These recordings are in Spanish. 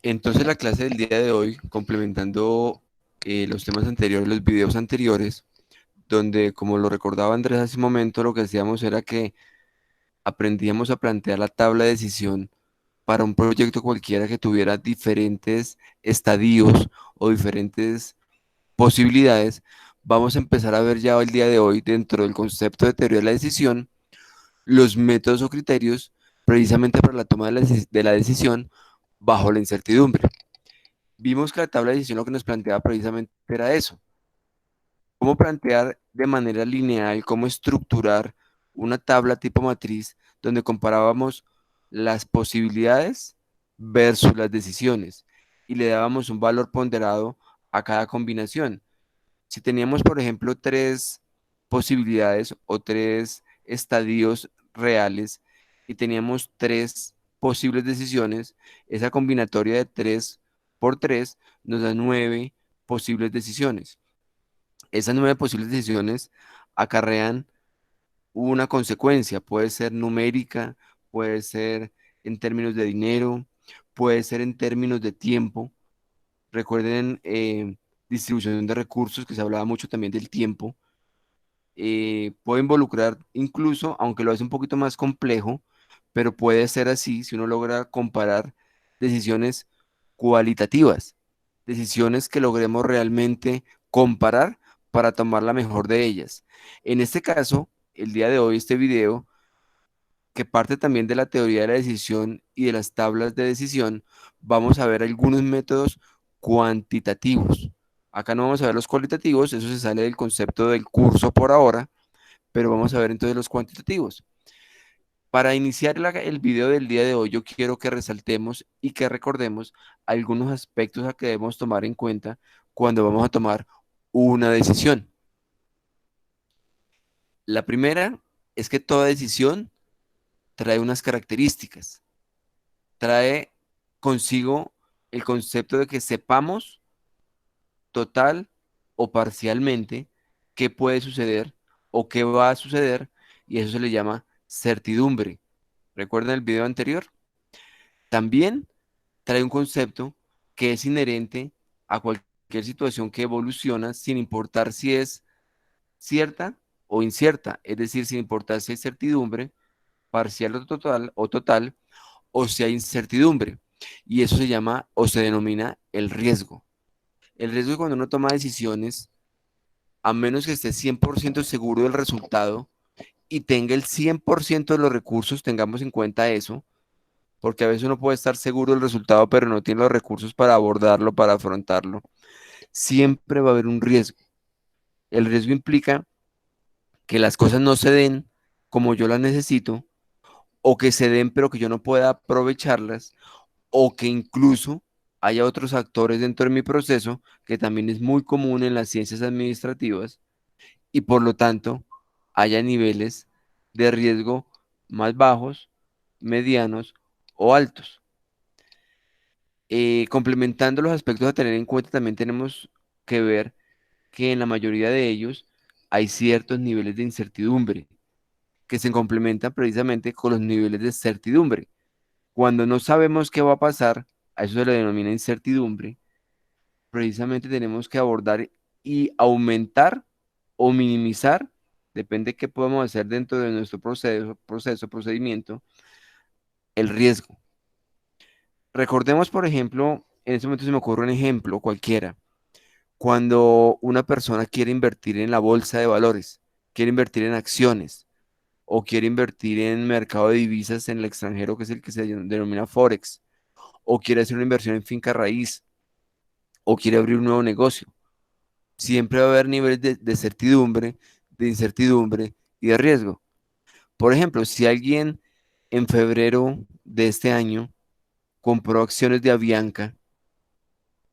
Entonces la clase del día de hoy, complementando los temas anteriores, los videos anteriores, donde como lo recordaba Andrés hace un momento, lo que hacíamos era que aprendíamos a plantear la tabla de decisión para un proyecto cualquiera que tuviera diferentes estadios o diferentes posibilidades. Vamos a empezar a ver ya el día de hoy, dentro del concepto de teoría de la decisión, los métodos o criterios precisamente para la toma de la decisión bajo la incertidumbre. Vimos que la tabla de decisión lo que nos planteaba precisamente era eso, cómo plantear de manera lineal, cómo estructurar una tabla tipo matriz donde comparábamos las posibilidades versus las decisiones y le dábamos un valor ponderado a cada combinación. Si teníamos, por ejemplo, tres posibilidades o tres estadios reales y teníamos tres posibles decisiones, esa combinatoria de 3 por 3 nos da 9 posibles decisiones. Esas 9 posibles decisiones acarrean una consecuencia, puede ser numérica, puede ser en términos de dinero, puede ser en términos de tiempo. Recuerden distribución de recursos, que se hablaba mucho también del tiempo. Puede involucrar incluso, aunque lo hace un poquito más complejo, pero puede ser así si uno logra comparar decisiones cualitativas, decisiones que logremos realmente comparar para tomar la mejor de ellas. En este caso, el día de hoy, este video, que parte también de la teoría de la decisión y de las tablas de decisión, vamos a ver algunos métodos cuantitativos. Acá no vamos a ver los cualitativos, eso se sale del concepto del curso por ahora, pero vamos a ver entonces los cuantitativos. Para iniciar el video del día de hoy, yo quiero que resaltemos y que recordemos algunos aspectos a que debemos tomar en cuenta cuando vamos a tomar una decisión. La primera es que toda decisión trae unas características, trae consigo el concepto de que sepamos total o parcialmente qué puede suceder o qué va a suceder, y eso se le llama certidumbre. ¿Recuerdan el video anterior? También trae un concepto que es inherente a cualquier situación que evoluciona sin importar si es cierta o incierta, es decir, sin importar si hay certidumbre parcial o si hay incertidumbre. Y eso se llama o se denomina el riesgo. El riesgo es cuando uno toma decisiones, a menos que esté 100% seguro del resultado y tenga el 100% de los recursos, tengamos en cuenta eso, porque a veces uno puede estar seguro del resultado, pero no tiene los recursos para abordarlo, para afrontarlo. Siempre va a haber un riesgo. El riesgo implica que las cosas no se den como yo las necesito, o que se den pero que yo no pueda aprovecharlas, o que incluso haya otros actores dentro de mi proceso, que también es muy común en las ciencias administrativas, y por lo tanto haya niveles de riesgo más bajos, medianos o altos. Complementando los aspectos a tener en cuenta, también tenemos que ver que en la mayoría de ellos hay ciertos niveles de incertidumbre que se complementan precisamente con los niveles de certidumbre. Cuando no sabemos qué va a pasar, a eso se le denomina incertidumbre, precisamente tenemos que abordar y aumentar o minimizar, depende de qué podemos hacer dentro de nuestro procedimiento, el riesgo. Recordemos, por ejemplo, en este momento se me ocurre un ejemplo cualquiera. Cuando una persona quiere invertir en la bolsa de valores, quiere invertir en acciones o quiere invertir en mercado de divisas en el extranjero, que es el que se denomina Forex, o quiere hacer una inversión en finca raíz o quiere abrir un nuevo negocio, siempre va a haber niveles de certidumbre, de incertidumbre y de riesgo. Por ejemplo, si alguien en febrero de este año compró acciones de Avianca,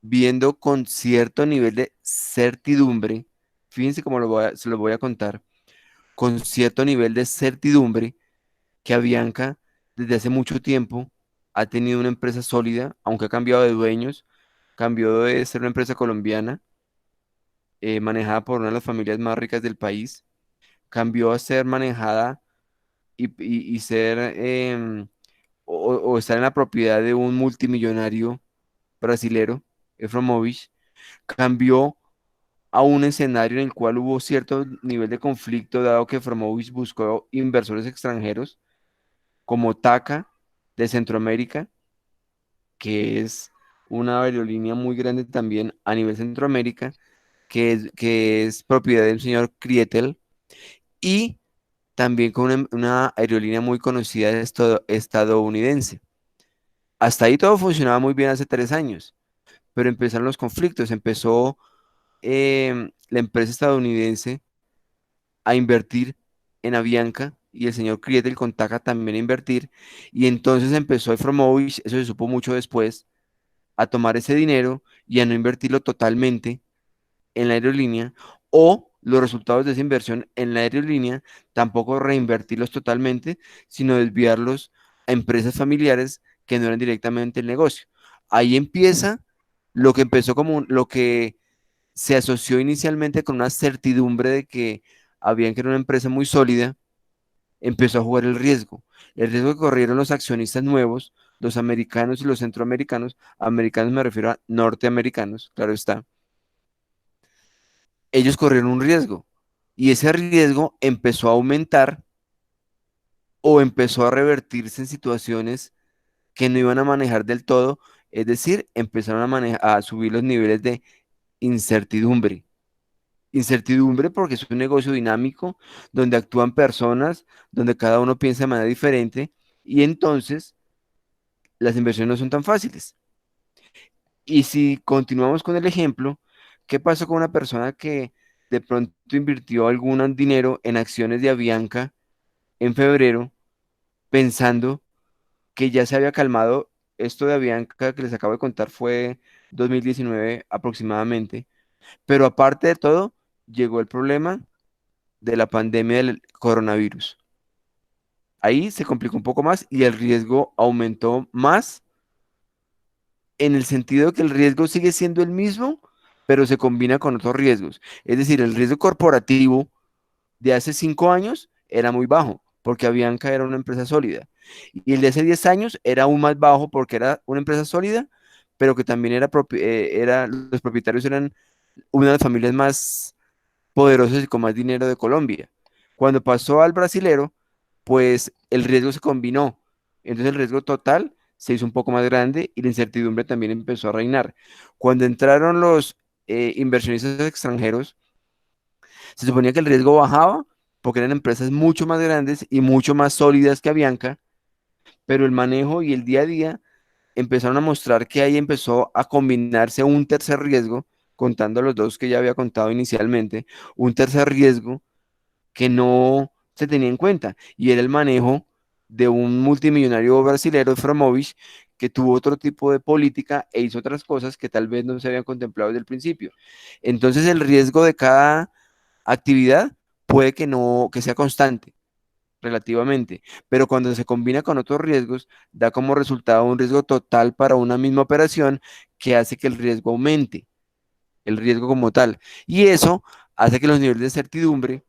viendo con cierto nivel de certidumbre, fíjense cómo se lo voy a contar, con cierto nivel de certidumbre que Avianca desde hace mucho tiempo ha tenido una empresa sólida, aunque ha cambiado de dueños, cambió de ser una empresa colombiana manejada por una de las familias más ricas del país, cambió a ser manejada y ser o estar en la propiedad de un multimillonario brasilero, Efromovich, cambió a un escenario en el cual hubo cierto nivel de conflicto, dado que Efromovich buscó inversores extranjeros como TACA de Centroamérica, que es una aerolínea muy grande también a nivel Centroamérica, que es propiedad del señor Crietel, y también con una aerolínea muy conocida estadounidense. Hasta ahí todo funcionaba muy bien hace 3 años, pero empezaron los conflictos, empezó la empresa estadounidense a invertir en Avianca y el señor Crietel con TACA también a invertir, y entonces empezó Efromovich, eso se supo mucho después, a tomar ese dinero y a no invertirlo totalmente en la aerolínea, o los resultados de esa inversión en la aerolínea tampoco reinvertirlos totalmente, sino desviarlos a empresas familiares que no eran directamente el negocio. Ahí empieza lo que empezó lo que se asoció inicialmente con una certidumbre de que habían que era una empresa muy sólida, empezó a jugar el riesgo que corrieron los accionistas nuevos, los americanos y los centroamericanos, americanos me refiero a norteamericanos, claro está, ellos corrieron un riesgo y ese riesgo empezó a aumentar o empezó a revertirse en situaciones que no iban a manejar del todo, es decir, empezaron a subir los niveles de incertidumbre. Incertidumbre porque es un negocio dinámico donde actúan personas, donde cada uno piensa de manera diferente y entonces las inversiones no son tan fáciles. Y si continuamos con el ejemplo, ¿qué pasó con una persona que de pronto invirtió algún dinero en acciones de Avianca en febrero, pensando que ya se había calmado? Esto de Avianca que les acabo de contar fue 2019 aproximadamente, pero aparte de todo, llegó el problema de la pandemia del coronavirus. Ahí se complicó un poco más y el riesgo aumentó más, en el sentido de que el riesgo sigue siendo el mismo, pero se combina con otros riesgos. Es decir, el riesgo corporativo de hace 5 años era muy bajo, porque Avianca era una empresa sólida. Y el de hace 10 años era aún más bajo porque era una empresa sólida, pero que también los propietarios eran una de las familias más poderosas y con más dinero de Colombia. Cuando pasó al brasilero, pues el riesgo se combinó. Entonces el riesgo total se hizo un poco más grande y la incertidumbre también empezó a reinar. Cuando entraron los inversionistas extranjeros, se suponía que el riesgo bajaba porque eran empresas mucho más grandes y mucho más sólidas que Avianca, pero el manejo y el día a día empezaron a mostrar que ahí empezó a combinarse un tercer riesgo, contando los dos que ya había contado inicialmente, un tercer riesgo que no se tenía en cuenta, y era el manejo de un multimillonario brasilero, Framovich, que tuvo otro tipo de política e hizo otras cosas que tal vez no se habían contemplado desde el principio. Entonces el riesgo de cada actividad puede que no, que sea constante relativamente, pero cuando se combina con otros riesgos, da como resultado un riesgo total para una misma operación que hace que el riesgo aumente, el riesgo como tal. Y eso hace que los niveles de certidumbre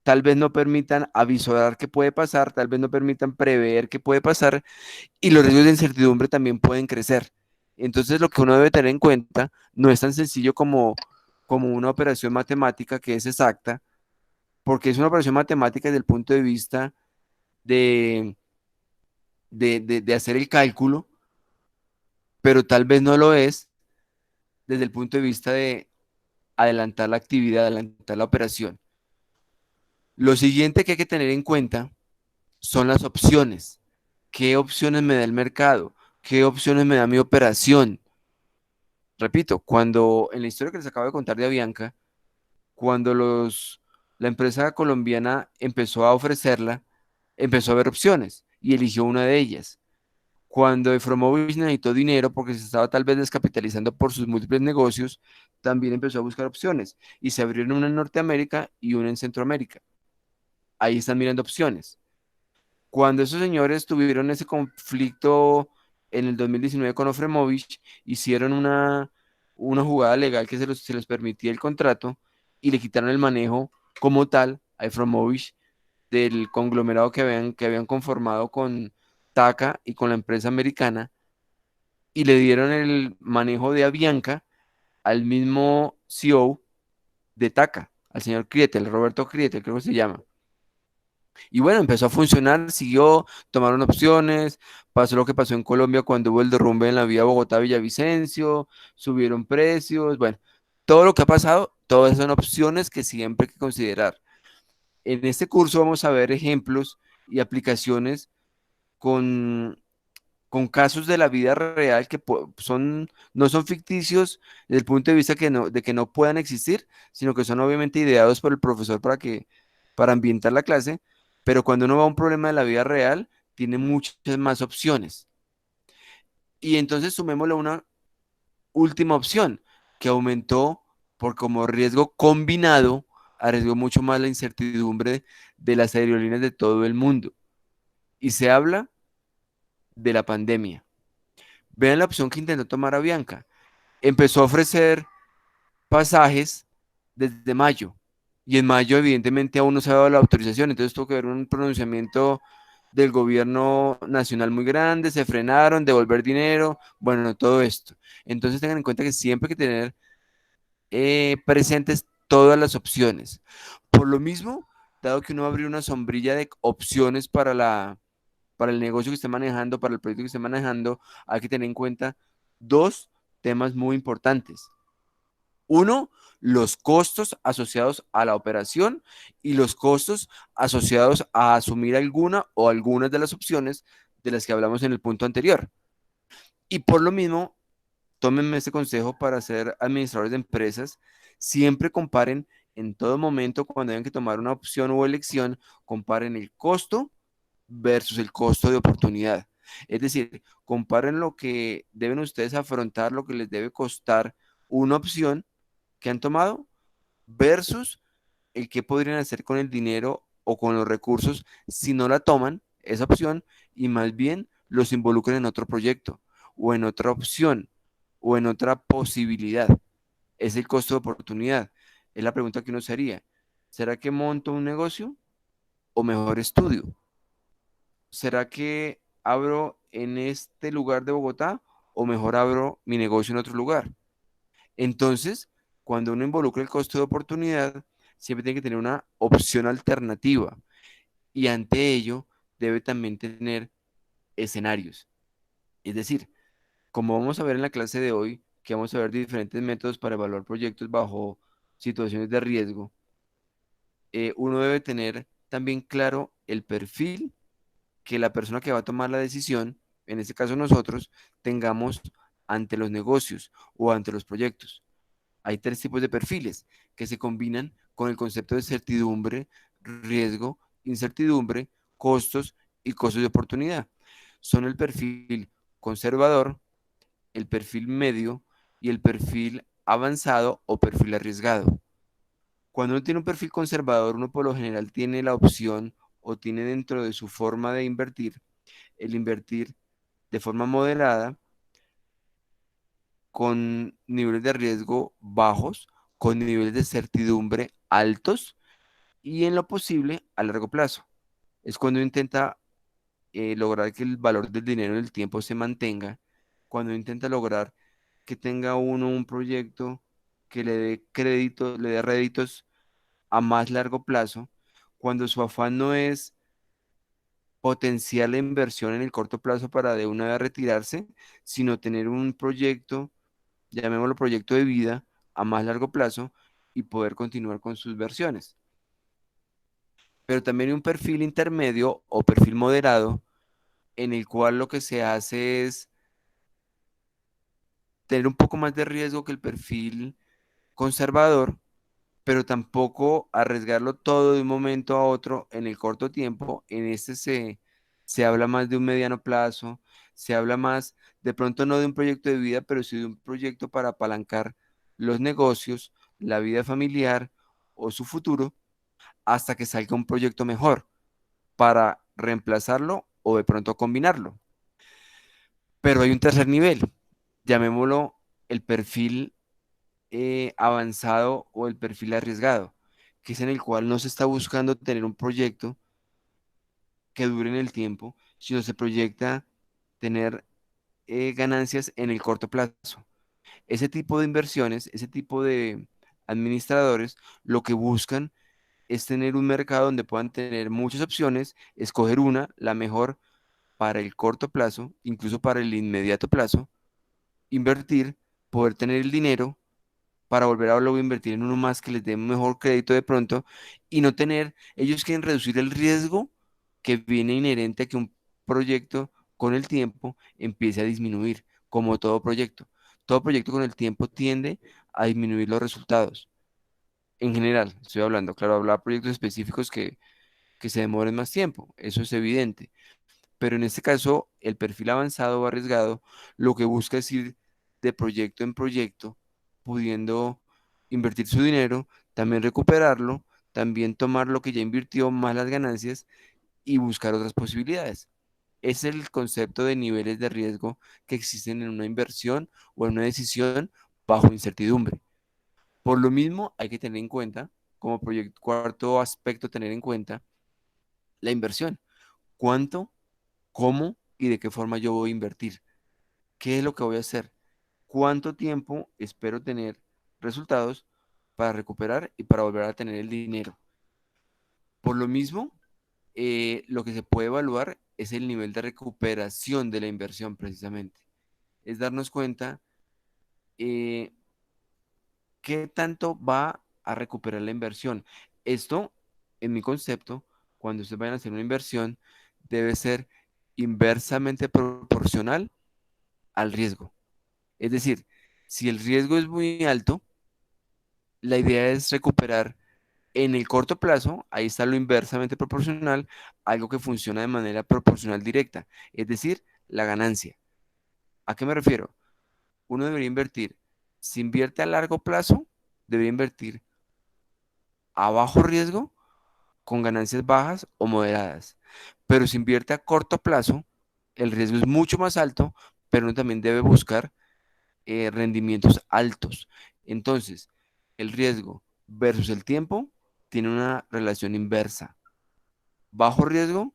tal vez no permitan avisorar qué puede pasar, tal vez no permitan prever qué puede pasar, y los riesgos de incertidumbre también pueden crecer. Entonces, lo que uno debe tener en cuenta no es tan sencillo como una operación matemática que es exacta, porque es una operación matemática desde el punto de vista de, de hacer el cálculo, pero tal vez no lo es desde el punto de vista de adelantar la actividad, adelantar la operación. Lo siguiente que hay que tener en cuenta son las opciones. ¿Qué opciones me da el mercado? ¿Qué opciones me da mi operación? Repito, cuando en la historia que les acabo de contar de Avianca, cuando la empresa colombiana empezó a ofrecerla, empezó a ver opciones y eligió una de ellas. Cuando Efromovich necesitó dinero porque se estaba tal vez descapitalizando por sus múltiples negocios, también empezó a buscar opciones y se abrieron una en Norteamérica y una en Centroamérica. Ahí están mirando opciones. Cuando esos señores tuvieron ese conflicto en el 2019 con Ofremovich, hicieron una jugada legal que se les permitía el contrato y le quitaron el manejo como tal a Efromovich del conglomerado que habían conformado con TACA y con la empresa americana, y le dieron el manejo de Avianca al mismo CEO de TACA, al señor Crietel, Roberto Crietel, creo que se llama. Y bueno, empezó a funcionar, siguió, tomaron opciones, pasó lo que pasó en Colombia cuando hubo el derrumbe en la vía Bogotá-Villavicencio, subieron precios, bueno, todo lo que ha pasado, todas son opciones que siempre hay que considerar. En este curso vamos a ver ejemplos y aplicaciones con, con casos de la vida real que no son ficticios desde el punto de vista de que no puedan existir, sino que son obviamente ideados por el profesor para ambientar la clase, pero cuando uno va a un problema de la vida real, tiene muchas más opciones. Y entonces sumémosle una última opción que aumentó por como riesgo combinado, arriesgó mucho más la incertidumbre de las aerolíneas de todo el mundo. Y se habla de la pandemia. Vean la opción que intentó tomar Avianca. Empezó a ofrecer pasajes desde mayo. Y en mayo, evidentemente, aún no se ha dado la autorización. Entonces tuvo que haber un pronunciamiento del gobierno nacional muy grande, se frenaron, devolver dinero, bueno, todo esto. Entonces tengan en cuenta que siempre hay que tener presentes todas las opciones. Por lo mismo, dado que uno va a abrir una sombrilla de opciones para el negocio que esté manejando, para el proyecto que esté manejando, hay que tener en cuenta dos temas muy importantes. Uno, los costos asociados a la operación y los costos asociados a asumir alguna o algunas de las opciones de las que hablamos en el punto anterior. Y por lo mismo, tómenme este consejo para ser administradores de empresas. Siempre comparen en todo momento cuando tengan que tomar una opción o elección, comparen el costo versus el costo de oportunidad. Es decir, comparen lo que deben ustedes afrontar, lo que les debe costar una opción que han tomado versus el que podrían hacer con el dinero o con los recursos si no la toman, esa opción, y más bien los involucren en otro proyecto o en otra opción o en otra posibilidad. Es el costo de oportunidad. Es la pregunta que uno se haría. ¿Será que monto un negocio o mejor estudio? ¿Será que abro en este lugar de Bogotá o mejor abro mi negocio en otro lugar? Entonces, cuando uno involucra el costo de oportunidad, siempre tiene que tener una opción alternativa y ante ello debe también tener escenarios. Es decir, como vamos a ver en la clase de hoy, que vamos a ver diferentes métodos para evaluar proyectos bajo situaciones de riesgo, uno debe tener también claro el perfil que la persona que va a tomar la decisión, en este caso nosotros, tengamos ante los negocios o ante los proyectos. Hay tres tipos de perfiles que se combinan con el concepto de certidumbre, riesgo, incertidumbre, costos y costos de oportunidad. Son el perfil conservador, el perfil medio y el perfil avanzado o perfil arriesgado. Cuando uno tiene un perfil conservador, uno por lo general tiene la opción o tiene dentro de su forma de invertir el invertir de forma moderada, con niveles de riesgo bajos, con niveles de certidumbre altos y en lo posible a largo plazo. Es cuando intenta lograr que el valor del dinero en el tiempo se mantenga, cuando intenta lograr que tenga uno un proyecto que le dé crédito, le dé réditos a más largo plazo, cuando su afán no es potenciar la inversión en el corto plazo para de una vez retirarse, sino tener un proyecto, llamémoslo proyecto de vida, a más largo plazo y poder continuar con sus versiones. Pero también hay un perfil intermedio o perfil moderado en el cual lo que se hace es tener un poco más de riesgo que el perfil conservador, pero tampoco arriesgarlo todo de un momento a otro en el corto tiempo. En este se habla más de un mediano plazo, se habla más, de pronto no de un proyecto de vida, pero sí de un proyecto para apalancar los negocios, la vida familiar o su futuro, hasta que salga un proyecto mejor para reemplazarlo o de pronto combinarlo. Pero hay un tercer nivel, llamémoslo el perfil avanzado o el perfil arriesgado, que es en el cual no se está buscando tener un proyecto que dure en el tiempo, sino se proyecta tener ganancias en el corto plazo. Ese tipo de inversiones, ese tipo de administradores, lo que buscan es tener un mercado donde puedan tener muchas opciones, escoger una, la mejor para el corto plazo, incluso para el inmediato plazo, invertir, poder tener el dinero para volver a luego invertir en uno más que les dé un mejor crédito de pronto y no tener, ellos quieren reducir el riesgo que viene inherente a que un proyecto con el tiempo empiece a disminuir, como todo proyecto. Todo proyecto con el tiempo tiende a disminuir los resultados. En general, estoy hablando, claro, hablar de proyectos específicos que se demoren más tiempo, eso es evidente. Pero en este caso, el perfil avanzado o arriesgado lo que busca es ir de proyecto en proyecto, pudiendo invertir su dinero, también recuperarlo, también tomar lo que ya invirtió más las ganancias y buscar otras posibilidades. Es el concepto de niveles de riesgo que existen en una inversión o en una decisión bajo incertidumbre. Por lo mismo, hay que tener en cuenta, como cuarto aspecto, tener en cuenta la inversión. ¿Cuánto, cómo y de qué forma yo voy a invertir? ¿Qué es lo que voy a hacer? ¿Cuánto tiempo espero tener resultados para recuperar y para volver a tener el dinero? Por lo mismo, lo que se puede evaluar es el nivel de recuperación de la inversión precisamente. Es darnos cuenta eh, qué tanto va a recuperar la inversión. Esto, en mi concepto, cuando ustedes vayan a hacer una inversión, debe ser inversamente proporcional al riesgo. Es decir, si el riesgo es muy alto, la idea es recuperar en el corto plazo, ahí está lo inversamente proporcional, algo que funciona de manera proporcional directa, es decir, la ganancia. ¿A qué me refiero? Uno debería invertir, si invierte a largo plazo, debería invertir a bajo riesgo con ganancias bajas o moderadas. Pero si invierte a corto plazo, el riesgo es mucho más alto, pero uno también debe buscar rendimientos altos. Entonces, el riesgo versus el tiempo tiene una relación inversa. Bajo riesgo,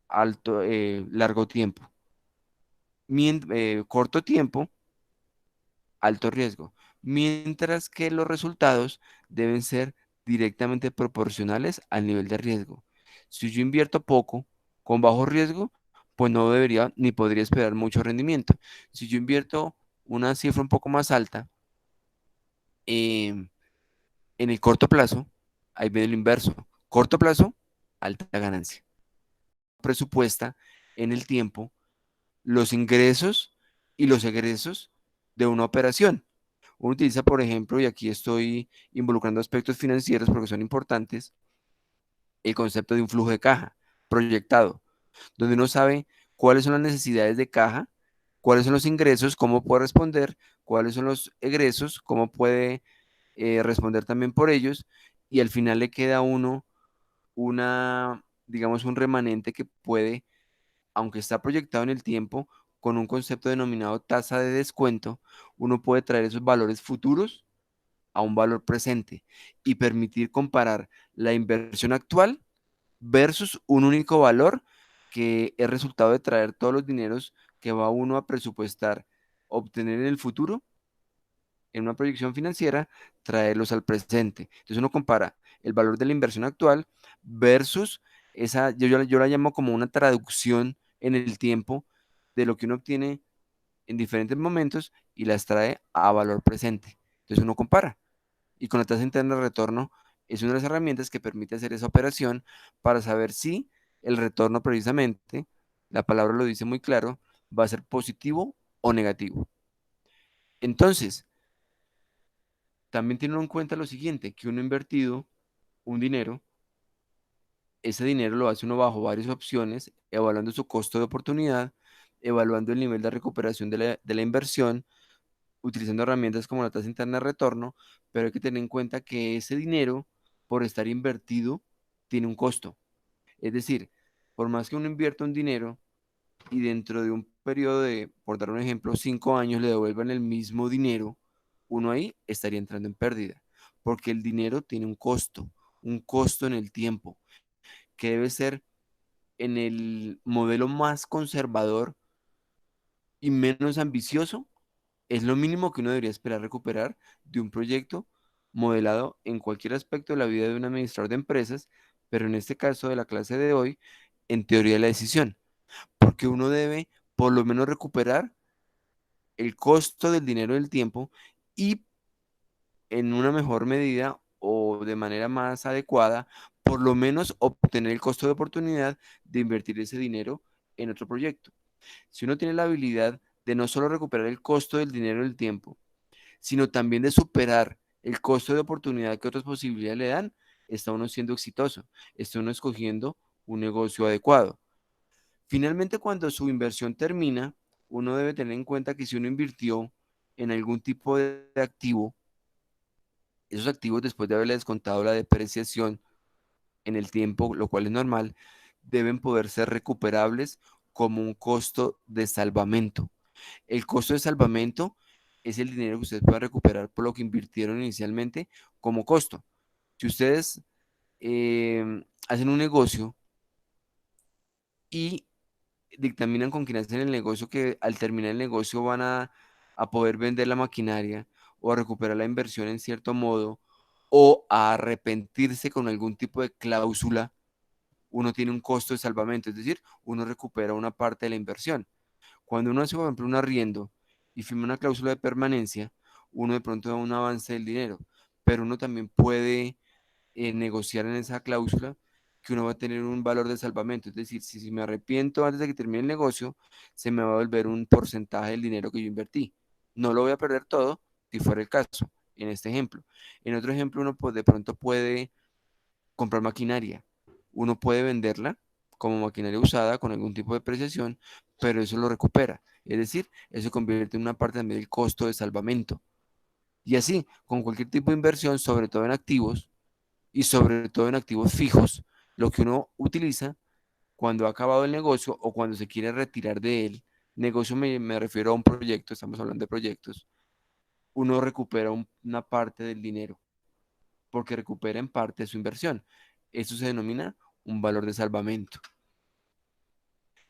largo tiempo. Corto tiempo, alto riesgo. Mientras que los resultados deben ser directamente proporcionales al nivel de riesgo. Si yo invierto poco con bajo riesgo, pues no debería ni podría esperar mucho rendimiento. Si yo invierto una cifra un poco más alta, em, en el corto plazo, ahí viene lo inverso. Corto plazo, alta ganancia. Presupuesta en el tiempo los ingresos y los egresos de una operación. Uno utiliza, por ejemplo, y aquí estoy involucrando aspectos financieros porque son importantes, el concepto de un flujo de caja proyectado, donde uno sabe cuáles son las necesidades de caja, cuáles son los ingresos, cómo puede responder, cuáles son los egresos, cómo puede responder también por ellos, y al final le queda a uno digamos, un remanente que puede, aunque está proyectado en el tiempo, con un concepto denominado tasa de descuento, uno puede traer esos valores futuros a un valor presente y permitir comparar la inversión actual versus un único valor que es resultado de traer todos los dineros que va uno a presupuestar, obtener en el futuro en una proyección financiera, traerlos al presente. Entonces uno compara el valor de la inversión actual versus esa, yo la llamo como una traducción en el tiempo de lo que uno obtiene en diferentes momentos y las trae a valor presente. Entonces uno compara. Y con la tasa interna de retorno es una de las herramientas que permite hacer esa operación para saber si el retorno precisamente, la palabra lo dice muy claro, va a ser positivo o negativo. Entonces, también tiene en cuenta lo siguiente, que uno ha invertido un dinero, ese dinero lo hace uno bajo varias opciones, evaluando su costo de oportunidad, evaluando el nivel de recuperación de la inversión, utilizando herramientas como la tasa interna de retorno, pero hay que tener en cuenta que ese dinero, por estar invertido, tiene un costo. Es decir, por más que uno invierta un dinero y dentro de un periodo de, por dar un ejemplo, 5 años le devuelvan el mismo dinero, uno ahí estaría entrando en pérdida, porque el dinero tiene un costo en el tiempo, que debe ser en el modelo más conservador y menos ambicioso es lo mínimo que uno debería esperar recuperar de un proyecto modelado en cualquier aspecto de la vida de un administrador de empresas, pero en este caso de la clase de hoy, en teoría de la decisión, porque uno debe por lo menos recuperar el costo del dinero del tiempo y en una mejor medida o de manera más adecuada, por lo menos obtener el costo de oportunidad de invertir ese dinero en otro proyecto. Si uno tiene la habilidad de no solo recuperar el costo del dinero del tiempo, sino también de superar el costo de oportunidad que otras posibilidades le dan, está uno siendo exitoso, está uno escogiendo un negocio adecuado. Finalmente, cuando su inversión termina, uno debe tener en cuenta que si uno invirtió en algún tipo de activo, esos activos después de haberle descontado la depreciación en el tiempo, lo cual es normal, deben poder ser recuperables como un costo de salvamento. El costo de salvamento es el dinero que ustedes pueden recuperar por lo que invirtieron inicialmente como costo. Si ustedes hacen un negocio y dictaminan con quien hacen el negocio que al terminar el negocio van a poder vender la maquinaria o a recuperar la inversión en cierto modo o a arrepentirse con algún tipo de cláusula, uno tiene un costo de salvamento, es decir, uno recupera una parte de la inversión. Cuando uno hace, por ejemplo, un arriendo y firma una cláusula de permanencia, uno de pronto da un avance del dinero, pero uno también puede negociar en esa cláusula que uno va a tener un valor de salvamento. Es decir, si me arrepiento antes de que termine el negocio, se me va a volver un porcentaje del dinero que yo invertí. No lo voy a perder todo, si fuera el caso, en este ejemplo. En otro ejemplo, uno pues, de pronto puede comprar maquinaria. Uno puede venderla como maquinaria usada con algún tipo de depreciación, pero eso lo recupera. Es decir, eso se convierte en una parte también del costo de salvamento. Y así, con cualquier tipo de inversión, sobre todo en activos y sobre todo en activos fijos, lo que uno utiliza cuando ha acabado el negocio o cuando se quiere retirar de él, negocio me refiero a un proyecto, estamos hablando de proyectos, uno recupera una parte del dinero porque recupera en parte su inversión. Eso se denomina un valor de salvamento.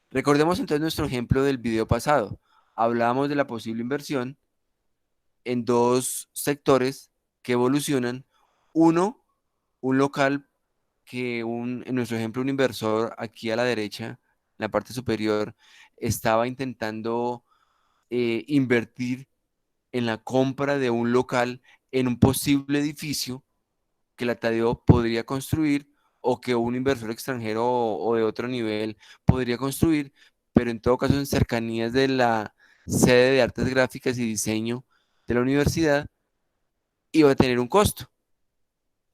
Recordemos entonces nuestro ejemplo del video pasado. Hablábamos de la posible inversión en dos sectores que evolucionan. Uno, un local en nuestro ejemplo, un inversor aquí a la derecha, en la parte superior, estaba intentando invertir en la compra de un local en un posible edificio que la Tadeo podría construir o que un inversor extranjero o de otro nivel podría construir, pero en todo caso en cercanías de la sede de artes gráficas y diseño de la universidad iba a tener un costo.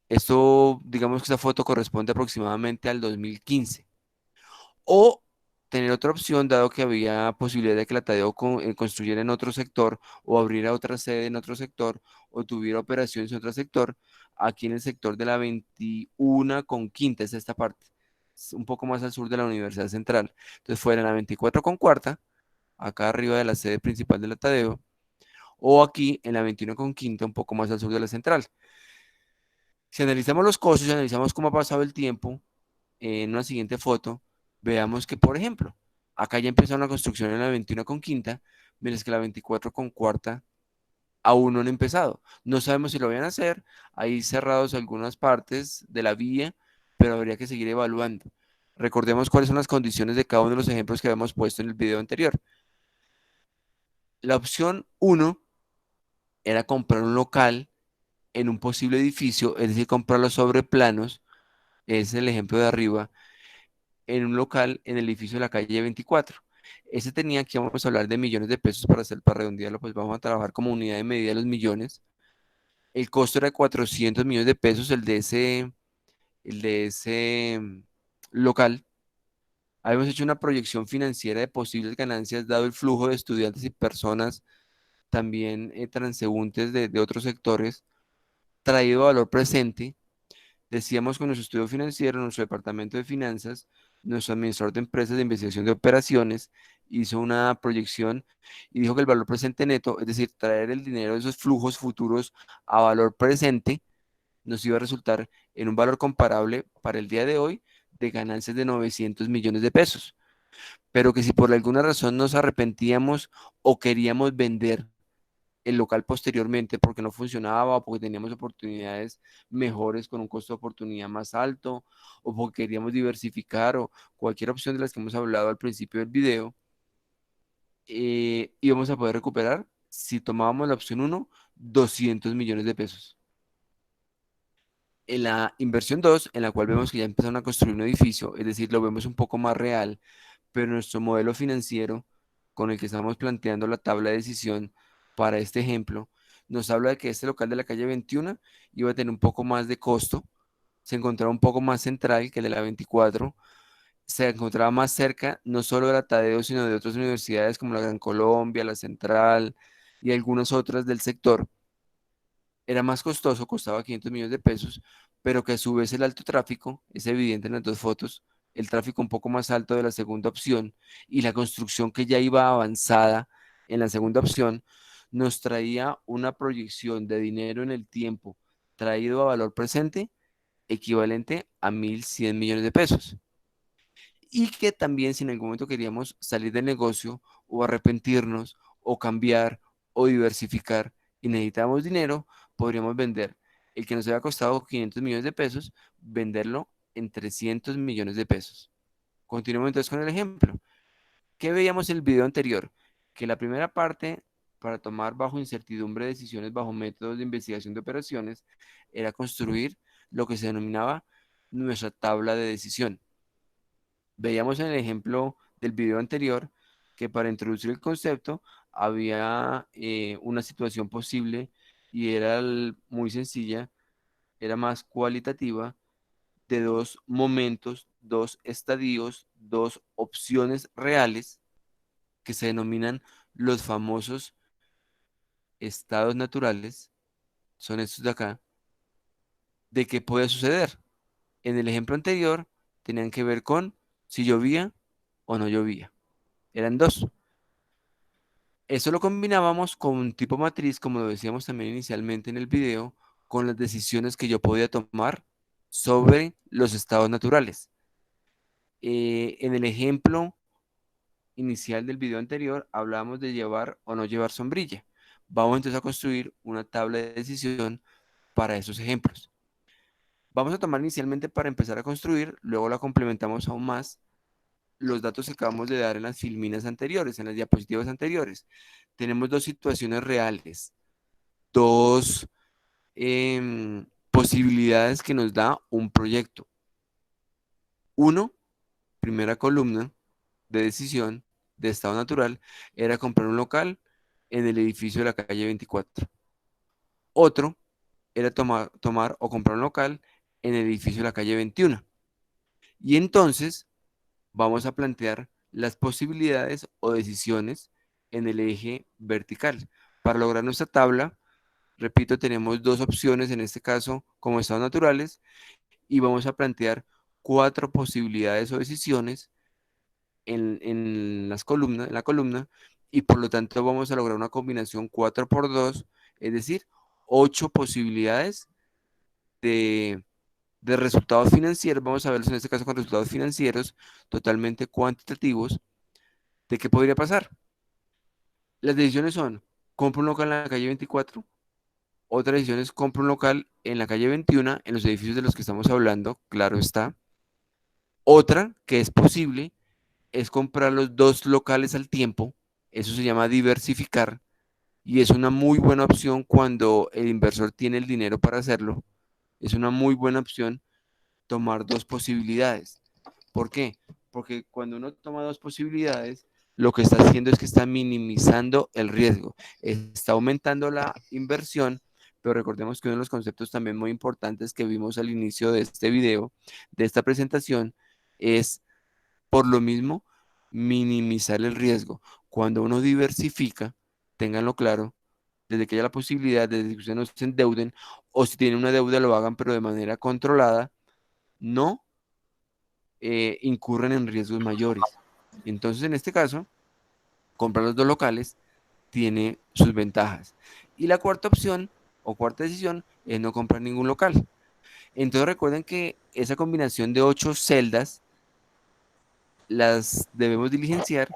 Esto, digamos que esta foto corresponde aproximadamente al 2015. O tener otra opción, dado que había posibilidad de que la Tadeo construyera en otro sector o abriera otra sede en otro sector o tuviera operaciones en otro sector, aquí en el sector de la 21 con quinta, es esta parte, es un poco más al sur de la Universidad Central. Entonces fuera en la 24 con cuarta, acá arriba de la sede principal de la Tadeo, o aquí en la 21 con quinta, un poco más al sur de la Central. Si analizamos los costos, si analizamos cómo ha pasado el tiempo, en una siguiente foto, veamos que, por ejemplo, acá ya empezó una construcción en la 21 con quinta, mientras que la 24 con cuarta aún no han empezado. No sabemos si lo van a hacer, hay cerrados algunas partes de la vía, pero habría que seguir evaluando. Recordemos cuáles son las condiciones de cada uno de los ejemplos que habíamos puesto en el video anterior. La opción uno era comprar un local en un posible edificio, es decir, comprarlo sobre planos, es el ejemplo de arriba, en un local en el edificio de la calle 24. Ese tenía, aquí vamos a hablar de millones de pesos para redondearlo, pues vamos a trabajar como unidad de medida de los millones. El costo era de 400 millones de pesos, el de ese local. Habíamos hecho una proyección financiera de posibles ganancias dado el flujo de estudiantes y personas también transeúntes de otros sectores, traído a valor presente. Decíamos con nuestro estudio financiero, nuestro departamento de finanzas, nuestro administrador de empresas de investigación de operaciones, hizo una proyección y dijo que el valor presente neto, es decir, traer el dinero de esos flujos futuros a valor presente, nos iba a resultar en un valor comparable para el día de hoy de ganancias de 900 millones de pesos. pero que si por alguna razón nos arrepentíamos o queríamos vender el local posteriormente porque no funcionaba o porque teníamos oportunidades mejores con un costo de oportunidad más alto o porque queríamos diversificar o cualquier opción de las que hemos hablado al principio del video, íbamos a poder recuperar, si tomábamos la opción uno, 200 millones de pesos. En la inversión 2, en la cual vemos que ya empezaron a construir un edificio, es decir, lo vemos un poco más real, pero nuestro modelo financiero con el que estamos planteando la tabla de decisión para este ejemplo, nos habla de que este local de la calle 21 iba a tener un poco más de costo, se encontraba un poco más central que el de la 24, se encontraba más cerca no solo de la Tadeo, sino de otras universidades como la Gran Colombia, la Central y algunas otras del sector. Era más costoso, costaba 500 millones de pesos, pero que a su vez el alto tráfico, es evidente en las dos fotos, el tráfico un poco más alto de la segunda opción y la construcción que ya iba avanzada en la segunda opción, nos traía una proyección de dinero en el tiempo traído a valor presente equivalente a 1.100 millones de pesos. Y que también si en algún momento queríamos salir del negocio o arrepentirnos o cambiar o diversificar y necesitábamos dinero, podríamos vender el que nos había costado 500 millones de pesos, venderlo en 300 millones de pesos. Continuemos entonces con el ejemplo. ¿Qué veíamos en el video anterior? Que la primera parte, para tomar bajo incertidumbre decisiones bajo métodos de investigación de operaciones, era construir lo que se denominaba nuestra tabla de decisión. Veíamos en el ejemplo del video anterior que para introducir el concepto había una situación posible y era muy sencilla, era más cualitativa, de dos momentos, dos estadios, dos opciones reales que se denominan los famosos estados naturales, son estos de acá, de qué puede suceder. En el ejemplo anterior tenían que ver con si llovía o no llovía. Eran dos. Eso lo combinábamos con un tipo matriz, como lo decíamos también inicialmente en el video, con las decisiones que yo podía tomar sobre los estados naturales. En el ejemplo inicial del video anterior, hablábamos de llevar o no llevar sombrilla. Vamos entonces a construir una tabla de decisión para esos ejemplos. Vamos a tomar inicialmente para empezar a construir, luego la complementamos aún más los datos que acabamos de dar en las filminas anteriores, en las diapositivas anteriores. Tenemos dos situaciones reales, dos posibilidades que nos da un proyecto. Uno, primera columna de decisión de estado natural, era comprar un local en el edificio de la calle 24. Otro era tomar o comprar un local en el edificio de la calle 21. Y entonces vamos a plantear las posibilidades o decisiones en el eje vertical. Para lograr nuestra tabla, repito, tenemos dos opciones en este caso como estados naturales y vamos a plantear cuatro posibilidades o decisiones en la columna y por lo tanto vamos a lograr una combinación 4 por 2, es decir, 8 posibilidades de, de resultados financieros. Vamos a verlos en este caso con resultados financieros totalmente cuantitativos de qué podría pasar. Las decisiones son, compro un local en la calle 24, otra decisión es compro un local en la calle 21, en los edificios de los que estamos hablando, claro está. Otra que es posible es comprar los dos locales al tiempo, eso se llama diversificar y es una muy buena opción cuando el inversor tiene el dinero para hacerlo. Es una muy buena opción tomar dos posibilidades. ¿Por qué? Porque cuando uno toma dos posibilidades, lo que está haciendo es que está minimizando el riesgo, está aumentando la inversión, pero recordemos que uno de los conceptos también muy importantes que vimos al inicio de este video, de esta presentación, es por lo mismo minimizar el riesgo. Cuando uno diversifica, ténganlo claro, desde que haya la posibilidad, desde que ustedes no se endeuden, o si tienen una deuda lo hagan, pero de manera controlada, no incurren en riesgos mayores. Entonces, en este caso, comprar los dos locales tiene sus ventajas. Y la cuarta opción o cuarta decisión es no comprar ningún local. Entonces recuerden que esa combinación de 8 celdas las debemos diligenciar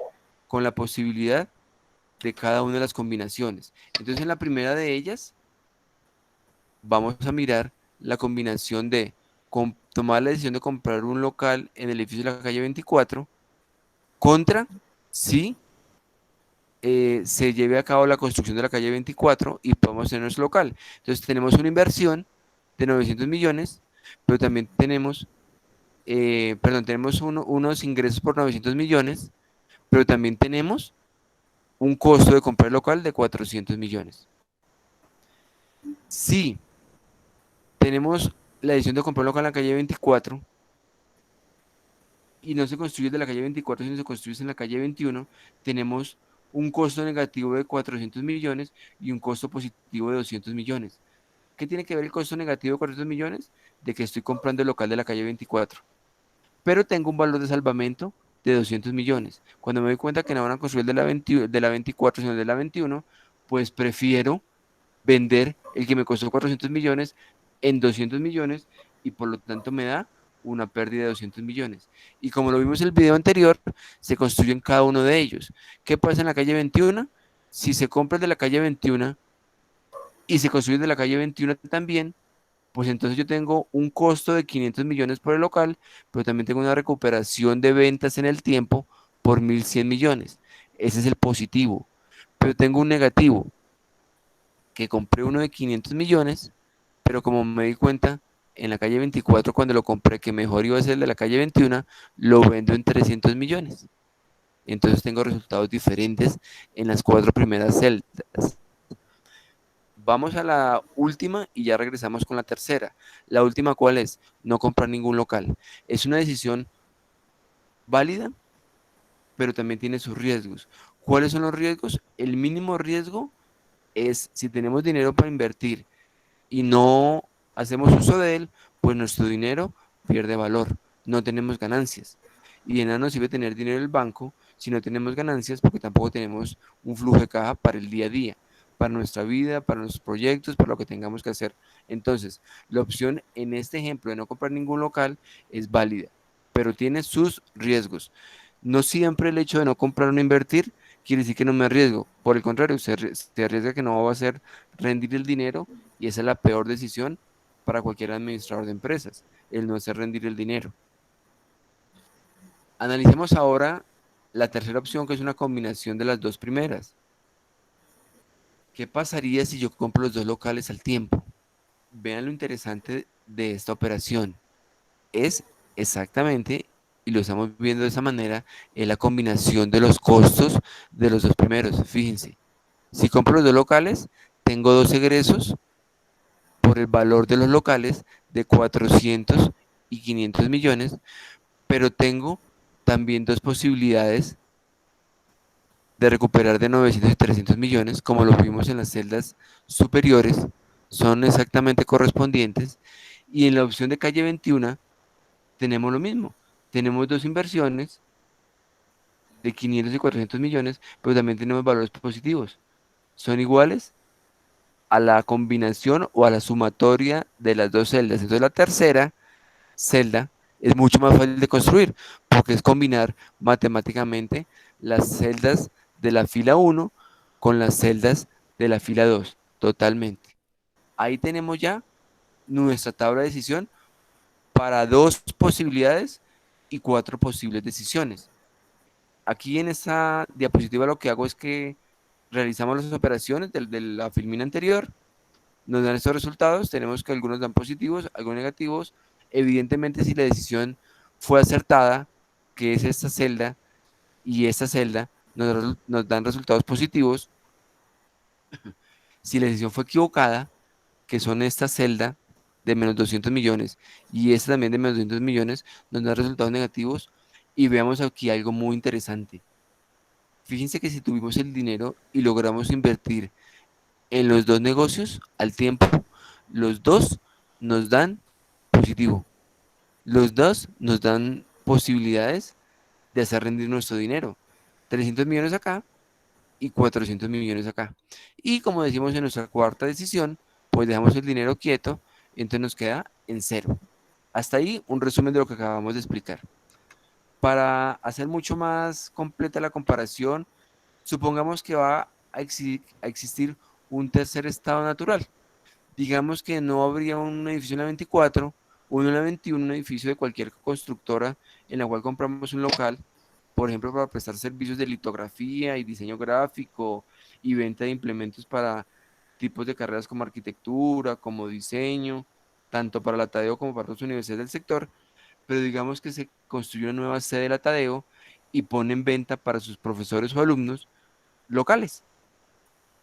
con la posibilidad de cada una de las combinaciones. Entonces, en la primera de ellas, vamos a mirar la combinación de tomar la decisión de comprar un local en el edificio de la calle 24 contra si se lleve a cabo la construcción de la calle 24 y podemos tener nuestro local. Entonces tenemos una inversión de 900 millones, pero también tenemos, perdón, tenemos unos ingresos por 900 millones, pero también tenemos un costo de comprar el local de 400 millones. Si tenemos la decisión de comprar un local en la calle 24 y no se construye de la calle 24, sino se construye en la calle 21, tenemos un costo negativo de 400 millones y un costo positivo de 200 millones. ¿Qué tiene que ver el costo negativo de 400 millones? De que estoy comprando el local de la calle 24, pero tengo un valor de salvamento de 200 millones. Cuando me doy cuenta que no van a construir el de la 20 de la 24, sino el de la 21, pues prefiero vender el que me costó 400 millones en 200 millones y por lo tanto me da una pérdida de 200 millones. Y como lo vimos en el video anterior, se construyen cada uno de ellos. ¿Qué pasa en la calle 21? Si se compra el de la calle 21 y se construye el de la calle 21 también, pues entonces yo tengo un costo de 500 millones por el local, pero también tengo una recuperación de ventas en el tiempo por 1.100 millones. Ese es el positivo. Pero tengo un negativo, que compré uno de 500 millones, pero como me di cuenta en la calle 24 cuando lo compré que mejor iba a ser el de la calle 21, lo vendo en 300 millones. Entonces tengo resultados diferentes en las cuatro primeras celdas. Vamos a la última y ya regresamos con la tercera. La última, ¿cuál es? No comprar ningún local. Es una decisión válida, pero también tiene sus riesgos. ¿Cuáles son los riesgos? El mínimo riesgo es si tenemos dinero para invertir y no hacemos uso de él, pues nuestro dinero pierde valor, no tenemos ganancias. Y de nada nos sirve tener dinero en el banco si no tenemos ganancias, porque tampoco tenemos un flujo de caja para el día a día, para nuestra vida, para nuestros proyectos, para lo que tengamos que hacer. Entonces, la opción en este ejemplo de no comprar ningún local es válida, pero tiene sus riesgos. No siempre el hecho de no comprar o no invertir quiere decir que no me arriesgo. Por el contrario, se arriesga que no va a hacer rendir el dinero y esa es la peor decisión para cualquier administrador de empresas, el no hacer rendir el dinero. Analicemos ahora la tercera opción, que es una combinación de las dos primeras. ¿Qué pasaría si yo compro los dos locales al tiempo? Vean lo interesante de esta operación. Es exactamente, y lo estamos viendo de esa manera, es la combinación de los costos de los dos primeros. Fíjense, si compro los dos locales, tengo dos egresos por el valor de los locales de 400 y 500 millones, pero tengo también dos posibilidades de recuperar de 900 y 300 millones, como lo vimos en las celdas superiores, son exactamente correspondientes, y en la opción de calle 21 tenemos lo mismo, tenemos dos inversiones de 500 y 400 millones, pero también tenemos valores positivos, son iguales a la combinación o a la sumatoria de las dos celdas. Entonces la tercera celda es mucho más fácil de construir porque es combinar matemáticamente las celdas de la fila 1 con las celdas de la fila 2 totalmente. Ahí tenemos ya nuestra tabla de decisión para dos posibilidades y cuatro posibles decisiones. Aquí en esta diapositiva lo que hago es que realizamos las operaciones de la filmina anterior, nos dan estos resultados, tenemos que algunos dan positivos, algunos negativos. Evidentemente, si la decisión fue acertada, que es esta celda y esta celda, nos dan resultados positivos. Si la decisión fue equivocada, que son esta celda de menos 200 millones y esta también de menos 200 millones, nos dan resultados negativos. Y veamos aquí algo muy interesante. Fíjense que si tuvimos el dinero y logramos invertir en los dos negocios al tiempo, los dos nos dan positivo. Los dos nos dan posibilidades de hacer rendir nuestro dinero. 300 millones acá y 400 millones acá. Y como decimos en nuestra cuarta decisión, pues dejamos el dinero quieto y entonces nos queda en cero. Hasta ahí un resumen de lo que acabamos de explicar. Para hacer mucho más completa la comparación, supongamos que va a existir un tercer estado natural. Digamos que no habría un edificio en la 24, uno en la 21, un edificio de cualquier constructora en la cual compramos un local, por ejemplo, para prestar servicios de litografía y diseño gráfico y venta de implementos para tipos de carreras como arquitectura, como diseño, tanto para la Tadeo como para otras universidades del sector, pero digamos que se construye una nueva sede de la Tadeo y pone en venta para sus profesores o alumnos locales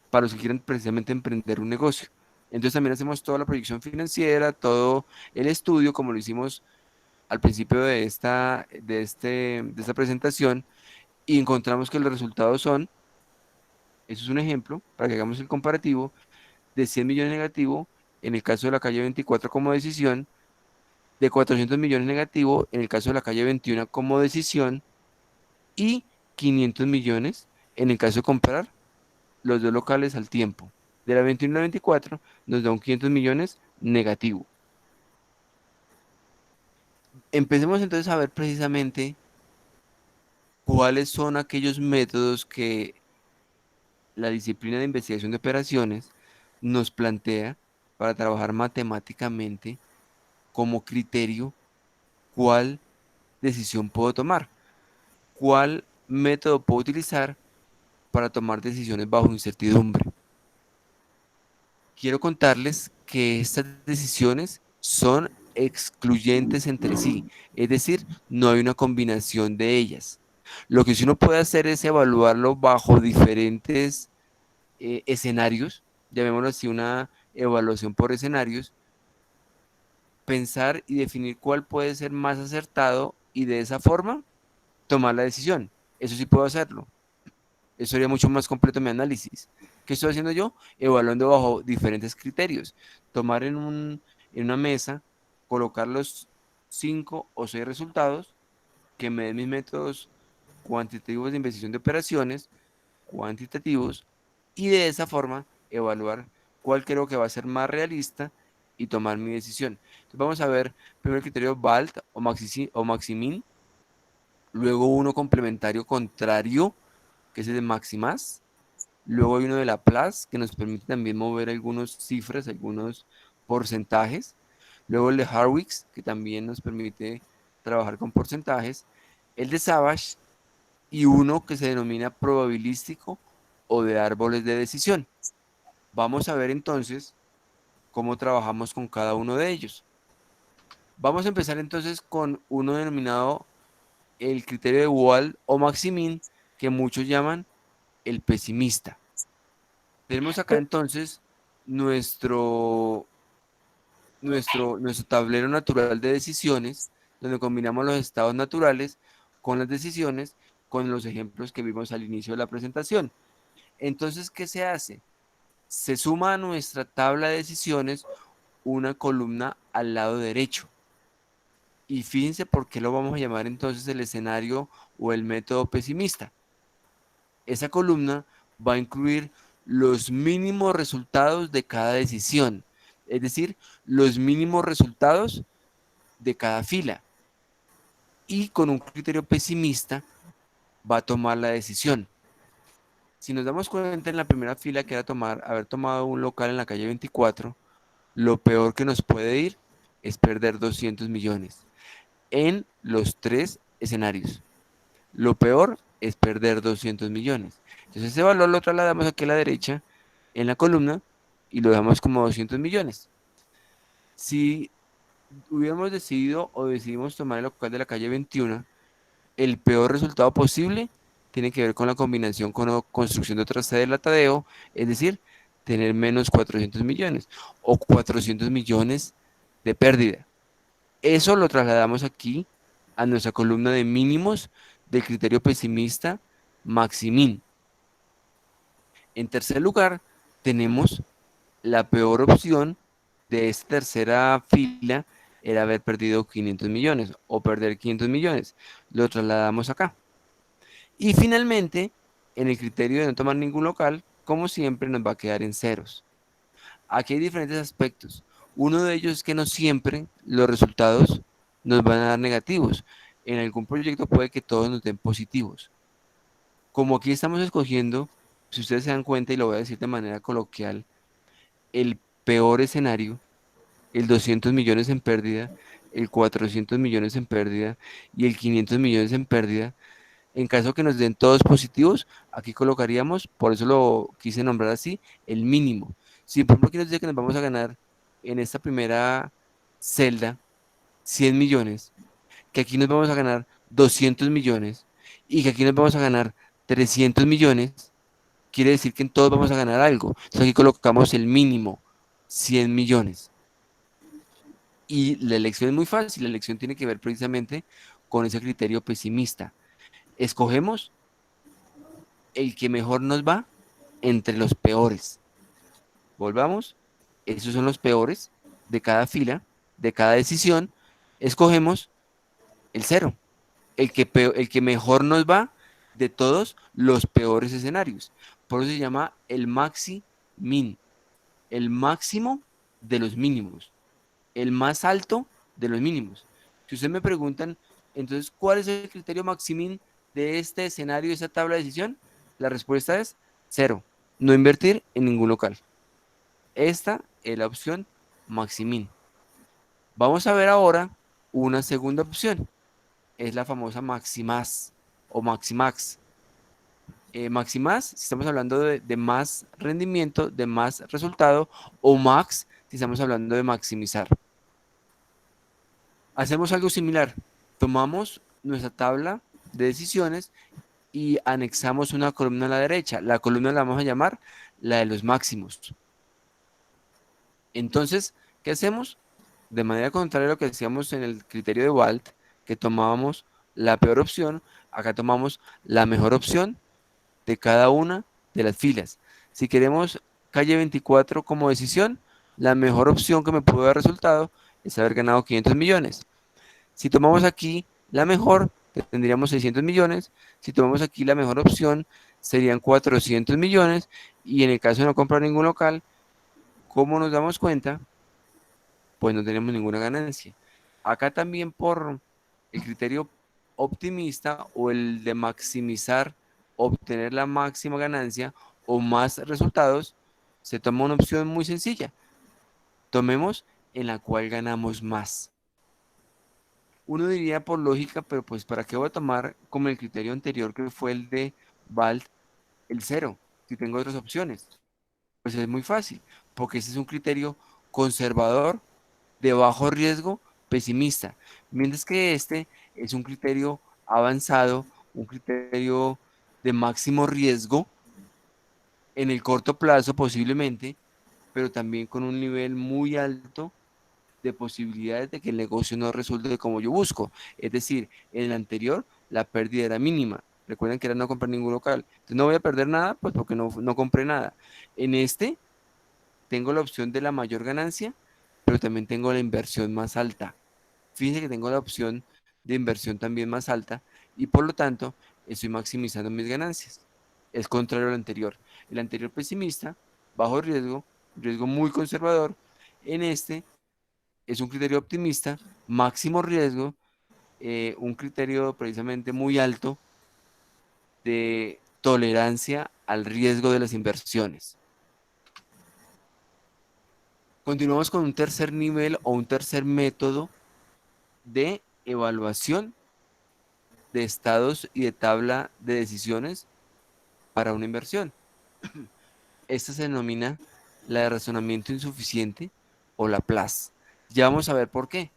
para los que quieren precisamente emprender un negocio. Entonces también hacemos toda la proyección financiera, todo el estudio, como lo hicimos al principio de esta presentación, y encontramos que los resultados son, eso es un ejemplo, para que hagamos el comparativo, de 100 millones negativo en el caso de la calle 24 como decisión, de 400 millones negativo en el caso de la calle 21 como decisión, y 500 millones en el caso de comprar los dos locales al tiempo. De la 21 a la 24 nos da un 500 millones negativo. Empecemos entonces a ver precisamente cuáles son aquellos métodos que la disciplina de investigación de operaciones nos plantea para trabajar matemáticamente como criterio cuál decisión puedo tomar, cuál método puedo utilizar para tomar decisiones bajo incertidumbre. Quiero contarles que estas decisiones son excluyentes entre sí, es decir, no hay una combinación de ellas. Lo que sí uno puede hacer es evaluarlo bajo diferentes escenarios, llamémoslo así, una evaluación por escenarios, pensar y definir cuál puede ser más acertado y de esa forma tomar la decisión. Eso sí puedo hacerlo. Eso sería mucho más completo mi análisis. ¿Qué estoy haciendo yo? Evaluando bajo diferentes criterios. Tomar en una mesa, colocar los 5 o 6 resultados que me den mis métodos cuantitativos de investigación de operaciones, cuantitativos, y de esa forma evaluar cuál creo que va a ser más realista y tomar mi decisión. Entonces vamos a ver primero el criterio BALT o Maximin, luego uno complementario contrario, que es el de Maximas. Luego hay uno de Laplace que nos permite también mover algunas cifras, algunos porcentajes. Luego el de Harwicks, que también nos permite trabajar con porcentajes. El de Savage y uno que se denomina probabilístico o de árboles de decisión. Vamos a ver entonces cómo trabajamos con cada uno de ellos. Vamos a empezar entonces con uno denominado el criterio de Wald o Maximin, que muchos llaman el pesimista. Tenemos acá entonces nuestro, nuestro tablero natural de decisiones, donde combinamos los estados naturales con las decisiones, con los ejemplos que vimos al inicio de la presentación. Entonces, ¿qué se hace? Se suma a nuestra tabla de decisiones una columna al lado derecho. Y fíjense por qué lo vamos a llamar entonces el escenario o el método pesimista. Esa columna va a incluir los mínimos resultados de cada decisión, es decir, los mínimos resultados de cada fila. Y con un criterio pesimista va a tomar la decisión. Si nos damos cuenta en la primera fila que era haber tomado un local en la calle 24, lo peor que nos puede ir es perder 200 millones en los tres escenarios. Lo peor es perder 200 millones. Entonces ese valor lo trasladamos aquí a la derecha en la columna y lo dejamos como 200 millones. Si hubiéramos decidido o decidimos tomar el local de la calle 21, el peor resultado posible tiene que ver con la combinación con la construcción de otra sede del Tadeo, es decir, tener menos 400 millones o 400 millones de pérdida. Eso lo trasladamos aquí a nuestra columna de mínimos del criterio pesimista Maximin. En tercer lugar, tenemos la peor opción de esta tercera fila era haber perdido 500 millones o perder 500 millones. Lo trasladamos acá. Y finalmente, en el criterio de no tomar ningún local, como siempre, nos va a quedar en ceros. Aquí hay diferentes aspectos. Uno de ellos es que no siempre los resultados nos van a dar negativos. En algún proyecto puede que todos nos den positivos. Como aquí estamos escogiendo, si ustedes se dan cuenta, y lo voy a decir de manera coloquial, el peor escenario, el 200 millones en pérdida, el 400 millones en pérdida y el 500 millones en pérdida. En caso que nos den todos positivos, aquí colocaríamos, por eso lo quise nombrar así, el mínimo. Si por ejemplo aquí nos dice que nos vamos a ganar en esta primera celda 100 millones, que aquí nos vamos a ganar 200 millones y que aquí nos vamos a ganar 300 millones, quiere decir que en todos vamos a ganar algo. Entonces aquí colocamos el mínimo, 100 millones. Y la elección es muy fácil, la elección tiene que ver precisamente con ese criterio pesimista. Escogemos el que mejor nos va entre los peores. Volvamos, esos son los peores de cada fila, de cada decisión. Escogemos el cero, el que mejor nos va de todos los peores escenarios. Por eso se llama el maxi min, el máximo de los mínimos, el más alto de los mínimos. Si ustedes me preguntan, entonces, ¿cuál es el criterio maximin de este escenario, de esta tabla de decisión? La respuesta es cero, no invertir en ningún local. Esta es la opción maximin. Vamos a ver ahora una segunda opción, es la famosa maximas o maximax. Maximas, si estamos hablando de más rendimiento, de más resultado, o max, si estamos hablando de maximizar. Hacemos algo similar. Tomamos nuestra tabla de decisiones y anexamos una columna a la derecha. La columna la vamos a llamar la de los máximos. Entonces, ¿qué hacemos? De manera contraria a lo que hacíamos en el criterio de Walt, que tomábamos la peor opción, acá tomamos la mejor opción de cada una de las filas. Si queremos calle 24 como decisión, la mejor opción que me pudo dar resultado es haber ganado 500 millones. Si tomamos aquí la mejor, tendríamos 600 millones. Si tomamos aquí la mejor opción, serían 400 millones. Y en el caso de no comprar ningún local, ¿cómo nos damos cuenta? Pues no tenemos ninguna ganancia. Acá también por el criterio optimista o el de maximizar, obtener la máxima ganancia o más resultados, se toma una opción muy sencilla. Tomemos en la cual ganamos más. Uno diría por lógica, pero pues ¿para qué voy a tomar como el criterio anterior que fue el de Balt el cero? Si tengo otras opciones. Pues es muy fácil, porque ese es un criterio conservador, de bajo riesgo, pesimista. Mientras que este es un criterio avanzado, un criterio de máximo riesgo en el corto plazo posiblemente, pero también con un nivel muy alto de posibilidades de que el negocio no resulte como yo busco. Es decir, en el anterior la pérdida era mínima. Recuerden que era no comprar ningún local. Entonces no voy a perder nada, pues porque no compré nada. En este tengo la opción de la mayor ganancia, pero también tengo la inversión más alta. Fíjense que tengo la opción de inversión también más alta y por lo tanto estoy maximizando mis ganancias. Es contrario al anterior. El anterior pesimista, bajo riesgo, riesgo muy conservador. En este es un criterio optimista, máximo riesgo, un criterio precisamente muy alto de tolerancia al riesgo de las inversiones. Continuamos con un tercer nivel o un tercer método de evaluación de estados y de tabla de decisiones para una inversión. Esta se denomina la de razonamiento insuficiente o la PLAS. Ya vamos a ver por qué.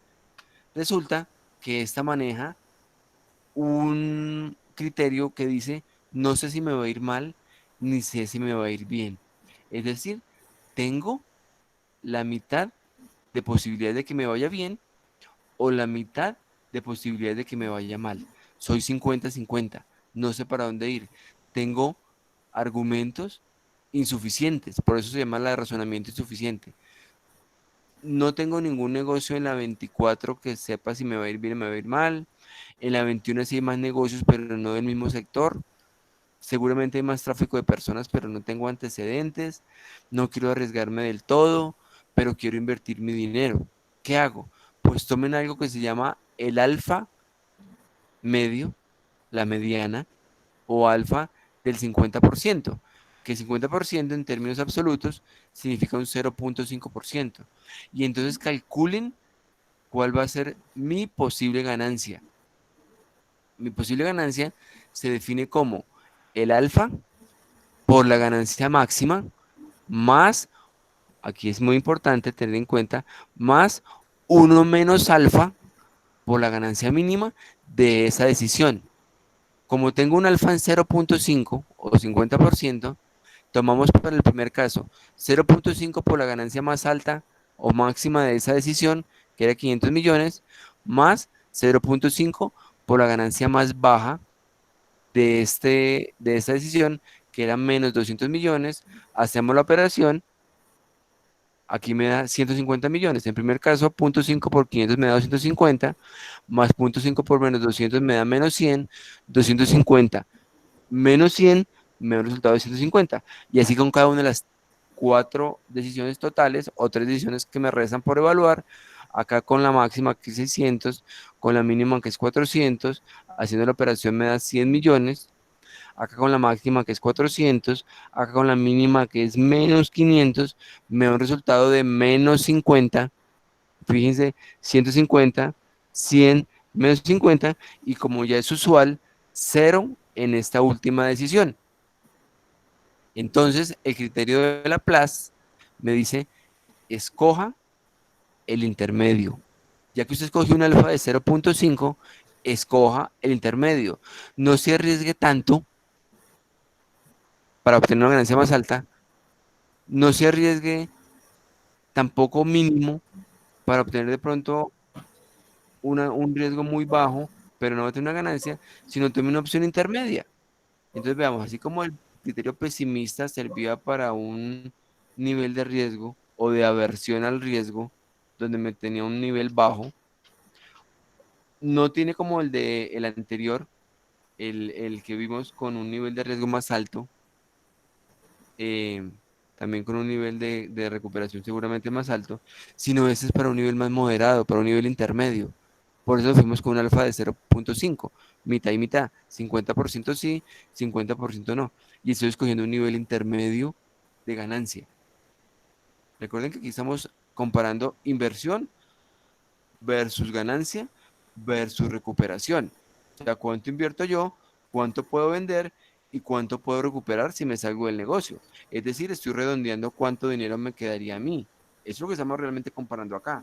Resulta que esta maneja un criterio que dice, no sé si me va a ir mal, ni sé si me va a ir bien. Es decir, tengo la mitad de posibilidades de que me vaya bien o la mitad de posibilidades de que me vaya mal. Soy 50-50, no sé para dónde ir. Tengo argumentos insuficientes, por eso se llama la de razonamiento insuficiente. No tengo ningún negocio en la 24 que sepa si me va a ir bien o me va a ir mal. En la 21 sí hay más negocios, pero no del mismo sector. Seguramente hay más tráfico de personas, pero no tengo antecedentes. No quiero arriesgarme del todo, pero quiero invertir mi dinero. ¿Qué hago? Pues tomen algo que se llama el alfa medio, la mediana o alfa del 50%, que 50% en términos absolutos significa un 0,5%. Y entonces calculen cuál va a ser mi posible ganancia. Mi posible ganancia se define como el alfa por la ganancia máxima más, aquí es muy importante tener en cuenta, más uno menos alfa por la ganancia mínima de esa decisión. Como tengo un alfa en 0,5 o 50%, tomamos para el primer caso 0,5 por la ganancia más alta o máxima de esa decisión, que era 500 millones, más 0,5 por la ganancia más baja de esta decisión, que era menos 200 millones. Hacemos la operación. Aquí me da 150 millones. En primer caso, 0,5 por 500 me da 250, más 0,5 por menos 200 me da menos 100, 250 menos 100 me da un resultado de 150. Y así con cada una de las cuatro decisiones totales o tres decisiones que me restan por evaluar. Acá con la máxima que es 600, con la mínima que es 400, haciendo la operación me da 100 millones. Acá con la máxima que es 400, acá con la mínima que es menos 500, me da un resultado de menos 50. Fíjense, 150, 100, menos 50, y como ya es usual, cero en esta última decisión. Entonces, el criterio de Laplace me dice, escoja el intermedio. Ya que usted escogió un alfa de 0,5, escoja el intermedio. No se arriesgue tanto para obtener una ganancia más alta, no se arriesgue tampoco mínimo para obtener de pronto un riesgo muy bajo, pero no va a tener una ganancia, sino tome una opción intermedia. Entonces veamos, así como el criterio pesimista servía para un nivel de riesgo o de aversión al riesgo, donde me tenía un nivel bajo, no tiene como el de el anterior, el que vimos con un nivel de riesgo más alto, eh, también con un nivel de recuperación seguramente más alto, sino ese es para un nivel más moderado, para un nivel intermedio. Por eso fuimos con un alfa de 0,5, mitad y mitad, 50% sí, 50% no. Y estoy escogiendo un nivel intermedio de ganancia. Recuerden que aquí estamos comparando inversión versus ganancia versus recuperación. O sea, cuánto invierto yo, cuánto puedo vender y cuánto puedo recuperar si me salgo del negocio. Es decir, estoy redondeando cuánto dinero me quedaría a mí. Eso es lo que estamos realmente comparando acá.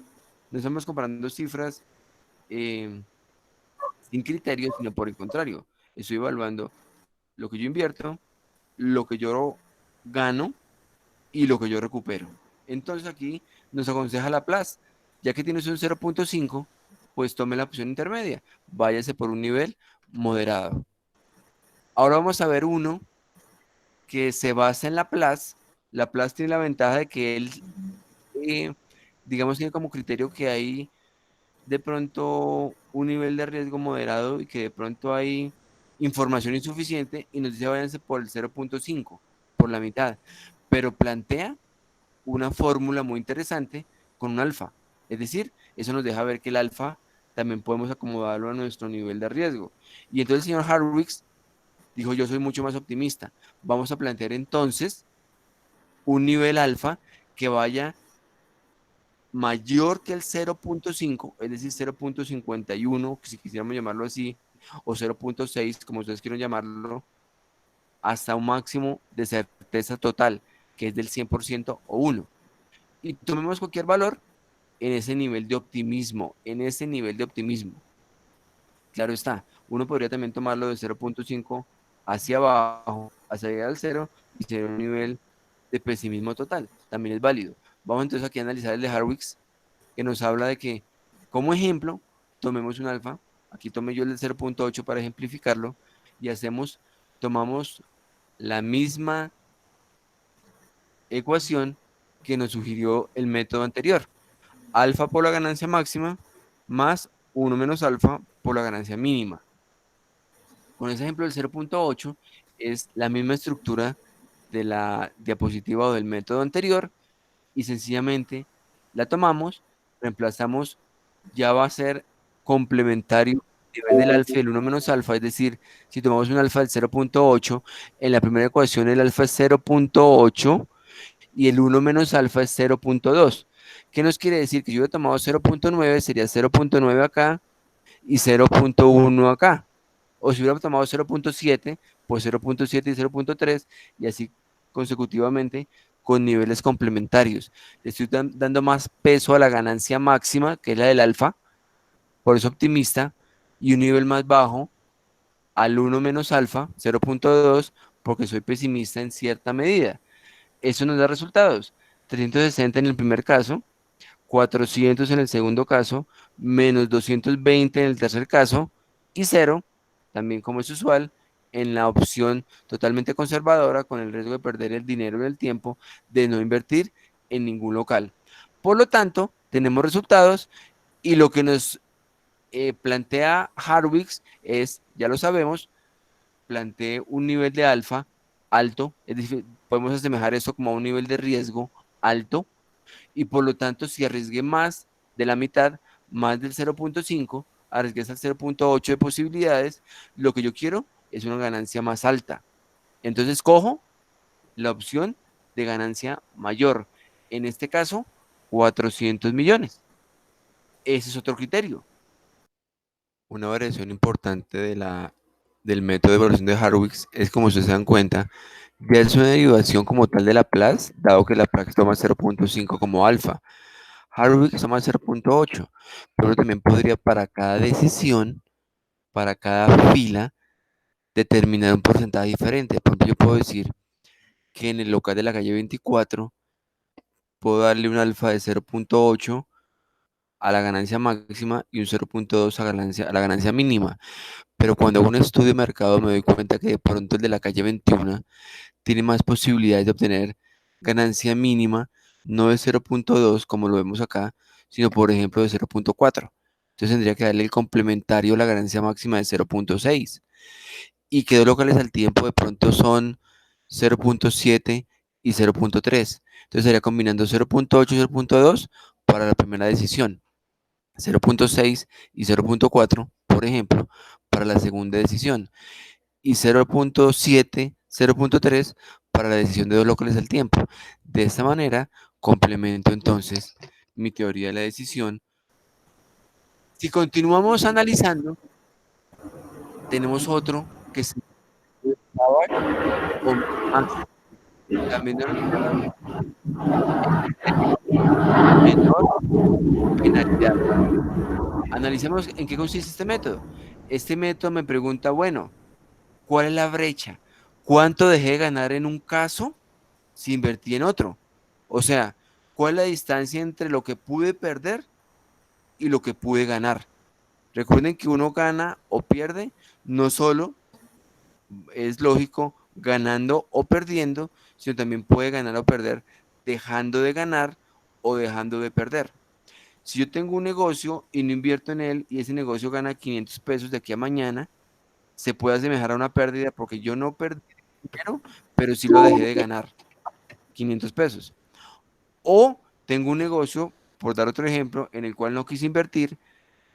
No estamos comparando cifras eh, sin criterios, sino por el contrario. Estoy evaluando lo que yo invierto, lo que yo gano y lo que yo recupero. Entonces aquí nos aconseja Laplace, ya que tienes un 0,5, pues tome la opción intermedia, váyase por un nivel moderado. Ahora vamos a ver uno que se basa en Laplace. Laplace tiene la ventaja de que él, eh, digamos, tiene como criterio que hay de pronto un nivel de riesgo moderado y que de pronto hay información insuficiente y nos dice váyanse por el 0,5, por la mitad, pero plantea una fórmula muy interesante con un alfa. Es decir, eso nos deja ver que el alfa también podemos acomodarlo a nuestro nivel de riesgo. Y entonces el señor Harwicks dijo, yo soy mucho más optimista. Vamos a plantear entonces un nivel alfa que vaya mayor que el 0,5, es decir, 0,51, si quisiéramos llamarlo así, o 0,6, como ustedes quieran llamarlo, hasta un máximo de certeza total, que es del 100% o 1. Y tomemos cualquier valor en ese nivel de optimismo, en ese nivel de optimismo. Claro está, uno podría también tomarlo de 0,5 hacia abajo, hacia llegar al cero y tener un nivel de pesimismo total. También es válido. Vamos entonces aquí a analizar el de Harwicks, que nos habla de que, como ejemplo, tomemos un alfa. Aquí tomé yo el de 0,8 para ejemplificarlo y tomamos la misma ecuación que nos sugirió el método anterior. Alfa por la ganancia máxima más uno menos alfa por la ganancia mínima. Con ese ejemplo del 0,8 es la misma estructura de la diapositiva o del método anterior y sencillamente la tomamos, reemplazamos, ya va a ser complementario nivel del alfa y el uno menos alfa, es decir, si tomamos un alfa del 0,8, en la primera ecuación el alfa es 0,8 y el uno menos alfa es 0,2. ¿Qué nos quiere decir? Que yo he tomado 0,9, sería 0,9 acá y 0,1 acá. O si hubiera tomado 0,7, pues 0,7 y 0,3 y así consecutivamente con niveles complementarios. Le estoy dando más peso a la ganancia máxima, que es la del alfa, por eso optimista, y un nivel más bajo al uno menos alfa, 0,2, porque soy pesimista en cierta medida. Eso nos da resultados. 360 en el primer caso, 400 en el segundo caso, menos 220 en el tercer caso y cero, también como es usual, en la opción totalmente conservadora con el riesgo de perder el dinero y el tiempo de no invertir en ningún local. Por lo tanto, tenemos resultados y lo que nos plantea Harwix es, ya lo sabemos, plantee un nivel de alfa alto, es decir, podemos asemejar esto como a un nivel de riesgo alto y por lo tanto si arriesgué más de la mitad, más del 0,5, arriesgué hasta el 0,8 de posibilidades, lo que yo quiero es una ganancia más alta. Entonces cojo la opción de ganancia mayor. En este caso, 400 millones. Ese es otro criterio. Una variación importante del método de evaluación de Harwix es, como ustedes se dan cuenta, ya es una derivación como tal de Laplace, dado que Laplace toma 0,5 como alfa. Harvard toma 0,8, pero también podría para cada decisión, para cada fila, determinar un porcentaje diferente. Por ejemplo, yo puedo decir que en el local de la calle 24 puedo darle un alfa de 0,8 a la ganancia máxima y un 0,2 a la ganancia mínima. Pero cuando hago un estudio de mercado me doy cuenta que de pronto el de la calle 21 tiene más posibilidades de obtener ganancia mínima, no de 0,2 como lo vemos acá, sino por ejemplo de 0,4. Entonces tendría que darle el complementario a la ganancia máxima de 0,6. Y que dos locales al tiempo de pronto son 0,7 y 0,3. Entonces estaría combinando 0,8 y 0,2 para la primera decisión, 0,6 y 0,4, por ejemplo, para la segunda decisión y 0,7, 0,3 para la decisión de dos locales al tiempo. De esta manera, complemento entonces mi teoría de la decisión. Si continuamos analizando, tenemos otro que se llama o más, también denominado menor penalidad. Analicemos en qué consiste este método. Este método me pregunta, bueno, ¿cuál es la brecha? ¿Cuánto dejé de ganar en un caso si invertí en otro? O sea, ¿cuál es la distancia entre lo que pude perder y lo que pude ganar? Recuerden que uno gana o pierde, no solo es lógico ganando o perdiendo, sino también puede ganar o perder dejando de ganar o dejando de perder. Si yo tengo un negocio y no invierto en él y ese negocio gana 500 pesos de aquí a mañana, se puede asemejar a una pérdida porque yo no perdí dinero, pero sí lo dejé de ganar, 500 pesos. O tengo un negocio, por dar otro ejemplo, en el cual no quise invertir,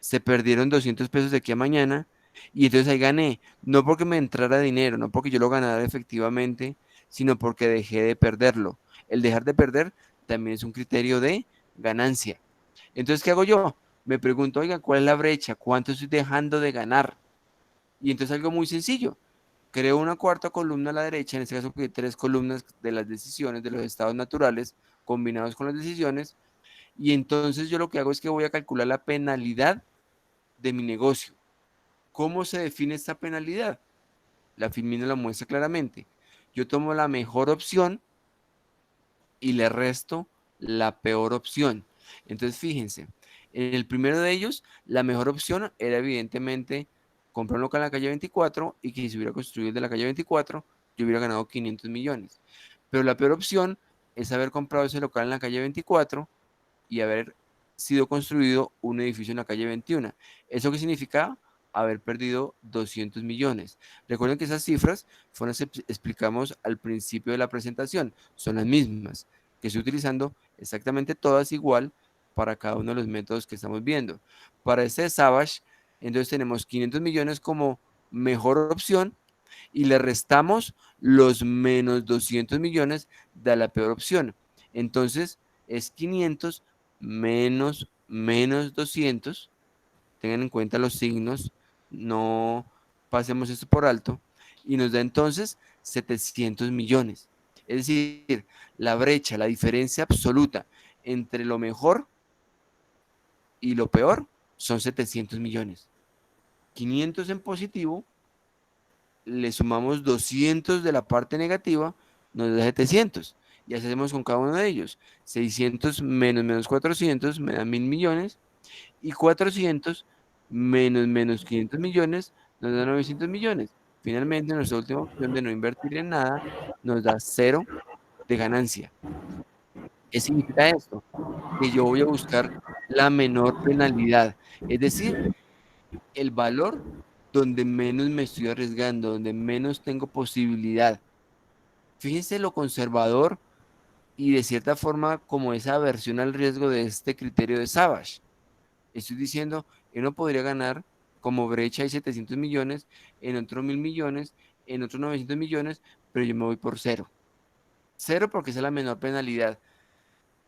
se perdieron 200 pesos de aquí a mañana y entonces ahí gané, no porque me entrara dinero, no porque yo lo ganara efectivamente, sino porque dejé de perderlo. El dejar de perder también es un criterio de ganancia. Entonces, ¿qué hago yo? Me pregunto, oiga, ¿cuál es la brecha? ¿Cuánto estoy dejando de ganar? Y entonces algo muy sencillo. Creo una cuarta columna a la derecha, en este caso que tres columnas de las decisiones, de los estados naturales, combinados con las decisiones, y entonces yo lo que hago es que voy a calcular la penalidad de mi negocio. ¿Cómo se define esta penalidad? La Filmina la muestra claramente. Yo tomo la mejor opción y le resto la peor opción. Entonces, fíjense, en el primero de ellos, la mejor opción era evidentemente comprar un local en la calle 24 y que si se hubiera construido el de la calle 24, yo hubiera ganado 500 millones. Pero la peor opción es haber comprado ese local en la calle 24 y haber sido construido un edificio en la calle 21. ¿Eso qué significa? Haber perdido 200 millones. Recuerden que esas cifras fueron las que explicamos al principio de la presentación. Son las mismas, que estoy utilizando exactamente todas igual para cada uno de los métodos que estamos viendo. Para este Savage, Entonces tenemos 500 millones como mejor opción y le restamos los menos 200 millones de la peor opción. Entonces es 500 menos 200. Tengan en cuenta los signos, no pasemos esto por alto. Y nos da entonces 700 millones. Es decir, la brecha, la diferencia absoluta entre lo mejor y lo peor son 700 millones. 500 en positivo, le sumamos 200 de la parte negativa, nos da 700. Y así hacemos con cada uno de ellos. 600 menos 400 me da 1.000 millones. Y 400 menos 500 millones nos da 900 millones. Finalmente, nuestra última opción de no invertir en nada nos da cero de ganancia. ¿Qué significa esto? Que yo voy a buscar la menor penalidad, es decir, el valor donde menos me estoy arriesgando, donde menos tengo posibilidad. Fíjense lo conservador y de cierta forma como esa aversión al riesgo de este criterio de Savage. Estoy diciendo que uno podría ganar como brecha hay 700 millones, en otro 1.000 millones, en otros 900 millones, pero yo me voy por cero. Cero porque esa es la menor penalidad.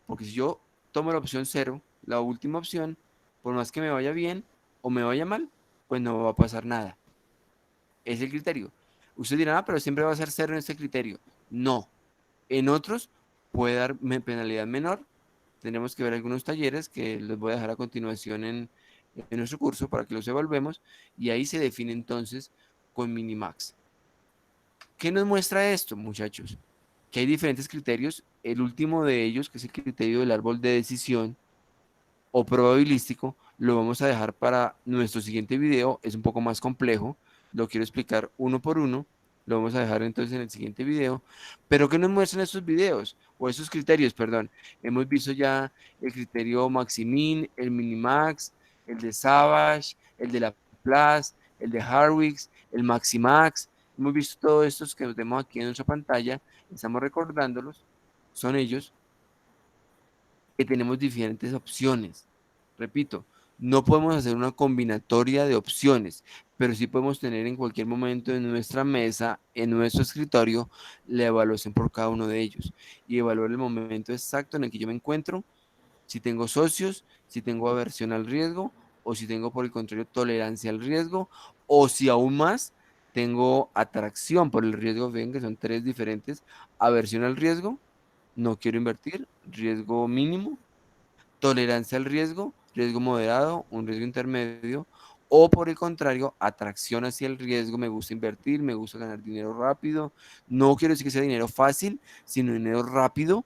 Porque si yo tomo la opción cero, la última opción, por más que me vaya bien o me vaya mal, pues no va a pasar nada. Es el criterio. Usted dirá, ah, pero siempre va a ser cero en este criterio. No. En otros puede dar penalidad menor. Tenemos que ver algunos talleres que los voy a dejar a continuación en nuestro curso para que los evaluemos y ahí se define entonces con Minimax. ¿Qué nos muestra esto, muchachos? Que hay diferentes criterios. El último de ellos, que es el criterio del árbol de decisión, o probabilístico, lo vamos a dejar para nuestro siguiente video. Es un poco más complejo, lo quiero explicar uno por uno. Lo vamos a dejar entonces en el siguiente video. Pero ¿qué nos muestran estos videos? O esos criterios, perdón. Hemos visto ya el criterio Maximin, el Minimax, el de Savage, el de Laplace, el de Harwicks, el Maximax. Hemos visto todos estos que nos vemos aquí en nuestra pantalla. Estamos recordándolos. Son ellos que tenemos diferentes opciones. Repito, no podemos hacer una combinatoria de opciones, pero sí podemos tener en cualquier momento en nuestra mesa, en nuestro escritorio, la evaluación por cada uno de ellos y evaluar el momento exacto en el que yo me encuentro, si tengo socios, si tengo aversión al riesgo o si tengo por el contrario tolerancia al riesgo o si aún más tengo atracción por el riesgo. Ven que son tres diferentes: aversión al riesgo, no quiero invertir, riesgo mínimo; tolerancia al riesgo, riesgo moderado, un riesgo intermedio; o por el contrario, atracción hacia el riesgo, me gusta invertir, me gusta ganar dinero rápido. No quiero decir que sea dinero fácil, sino dinero rápido.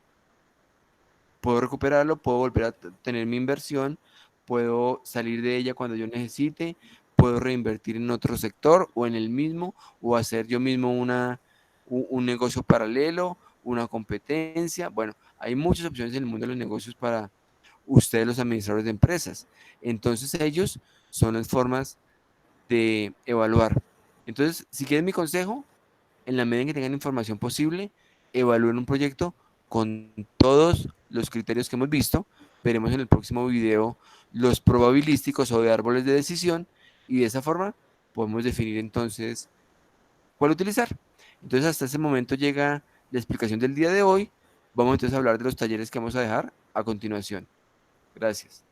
Puedo recuperarlo, puedo volver a tener mi inversión, puedo salir de ella cuando yo necesite, puedo reinvertir en otro sector o en el mismo, o hacer yo mismo un negocio paralelo, una competencia. Bueno, hay muchas opciones en el mundo de los negocios para ustedes, los administradores de empresas. Entonces ellos son las formas de evaluar. Entonces, si quieren mi consejo, en la medida en que tengan información posible, evalúen un proyecto con todos los criterios que hemos visto. Veremos en el próximo video los probabilísticos o de árboles de decisión y de esa forma podemos definir entonces cuál utilizar. Entonces, hasta ese momento llega la explicación del día de hoy. Vamos entonces a hablar de los talleres que vamos a dejar a continuación. Gracias.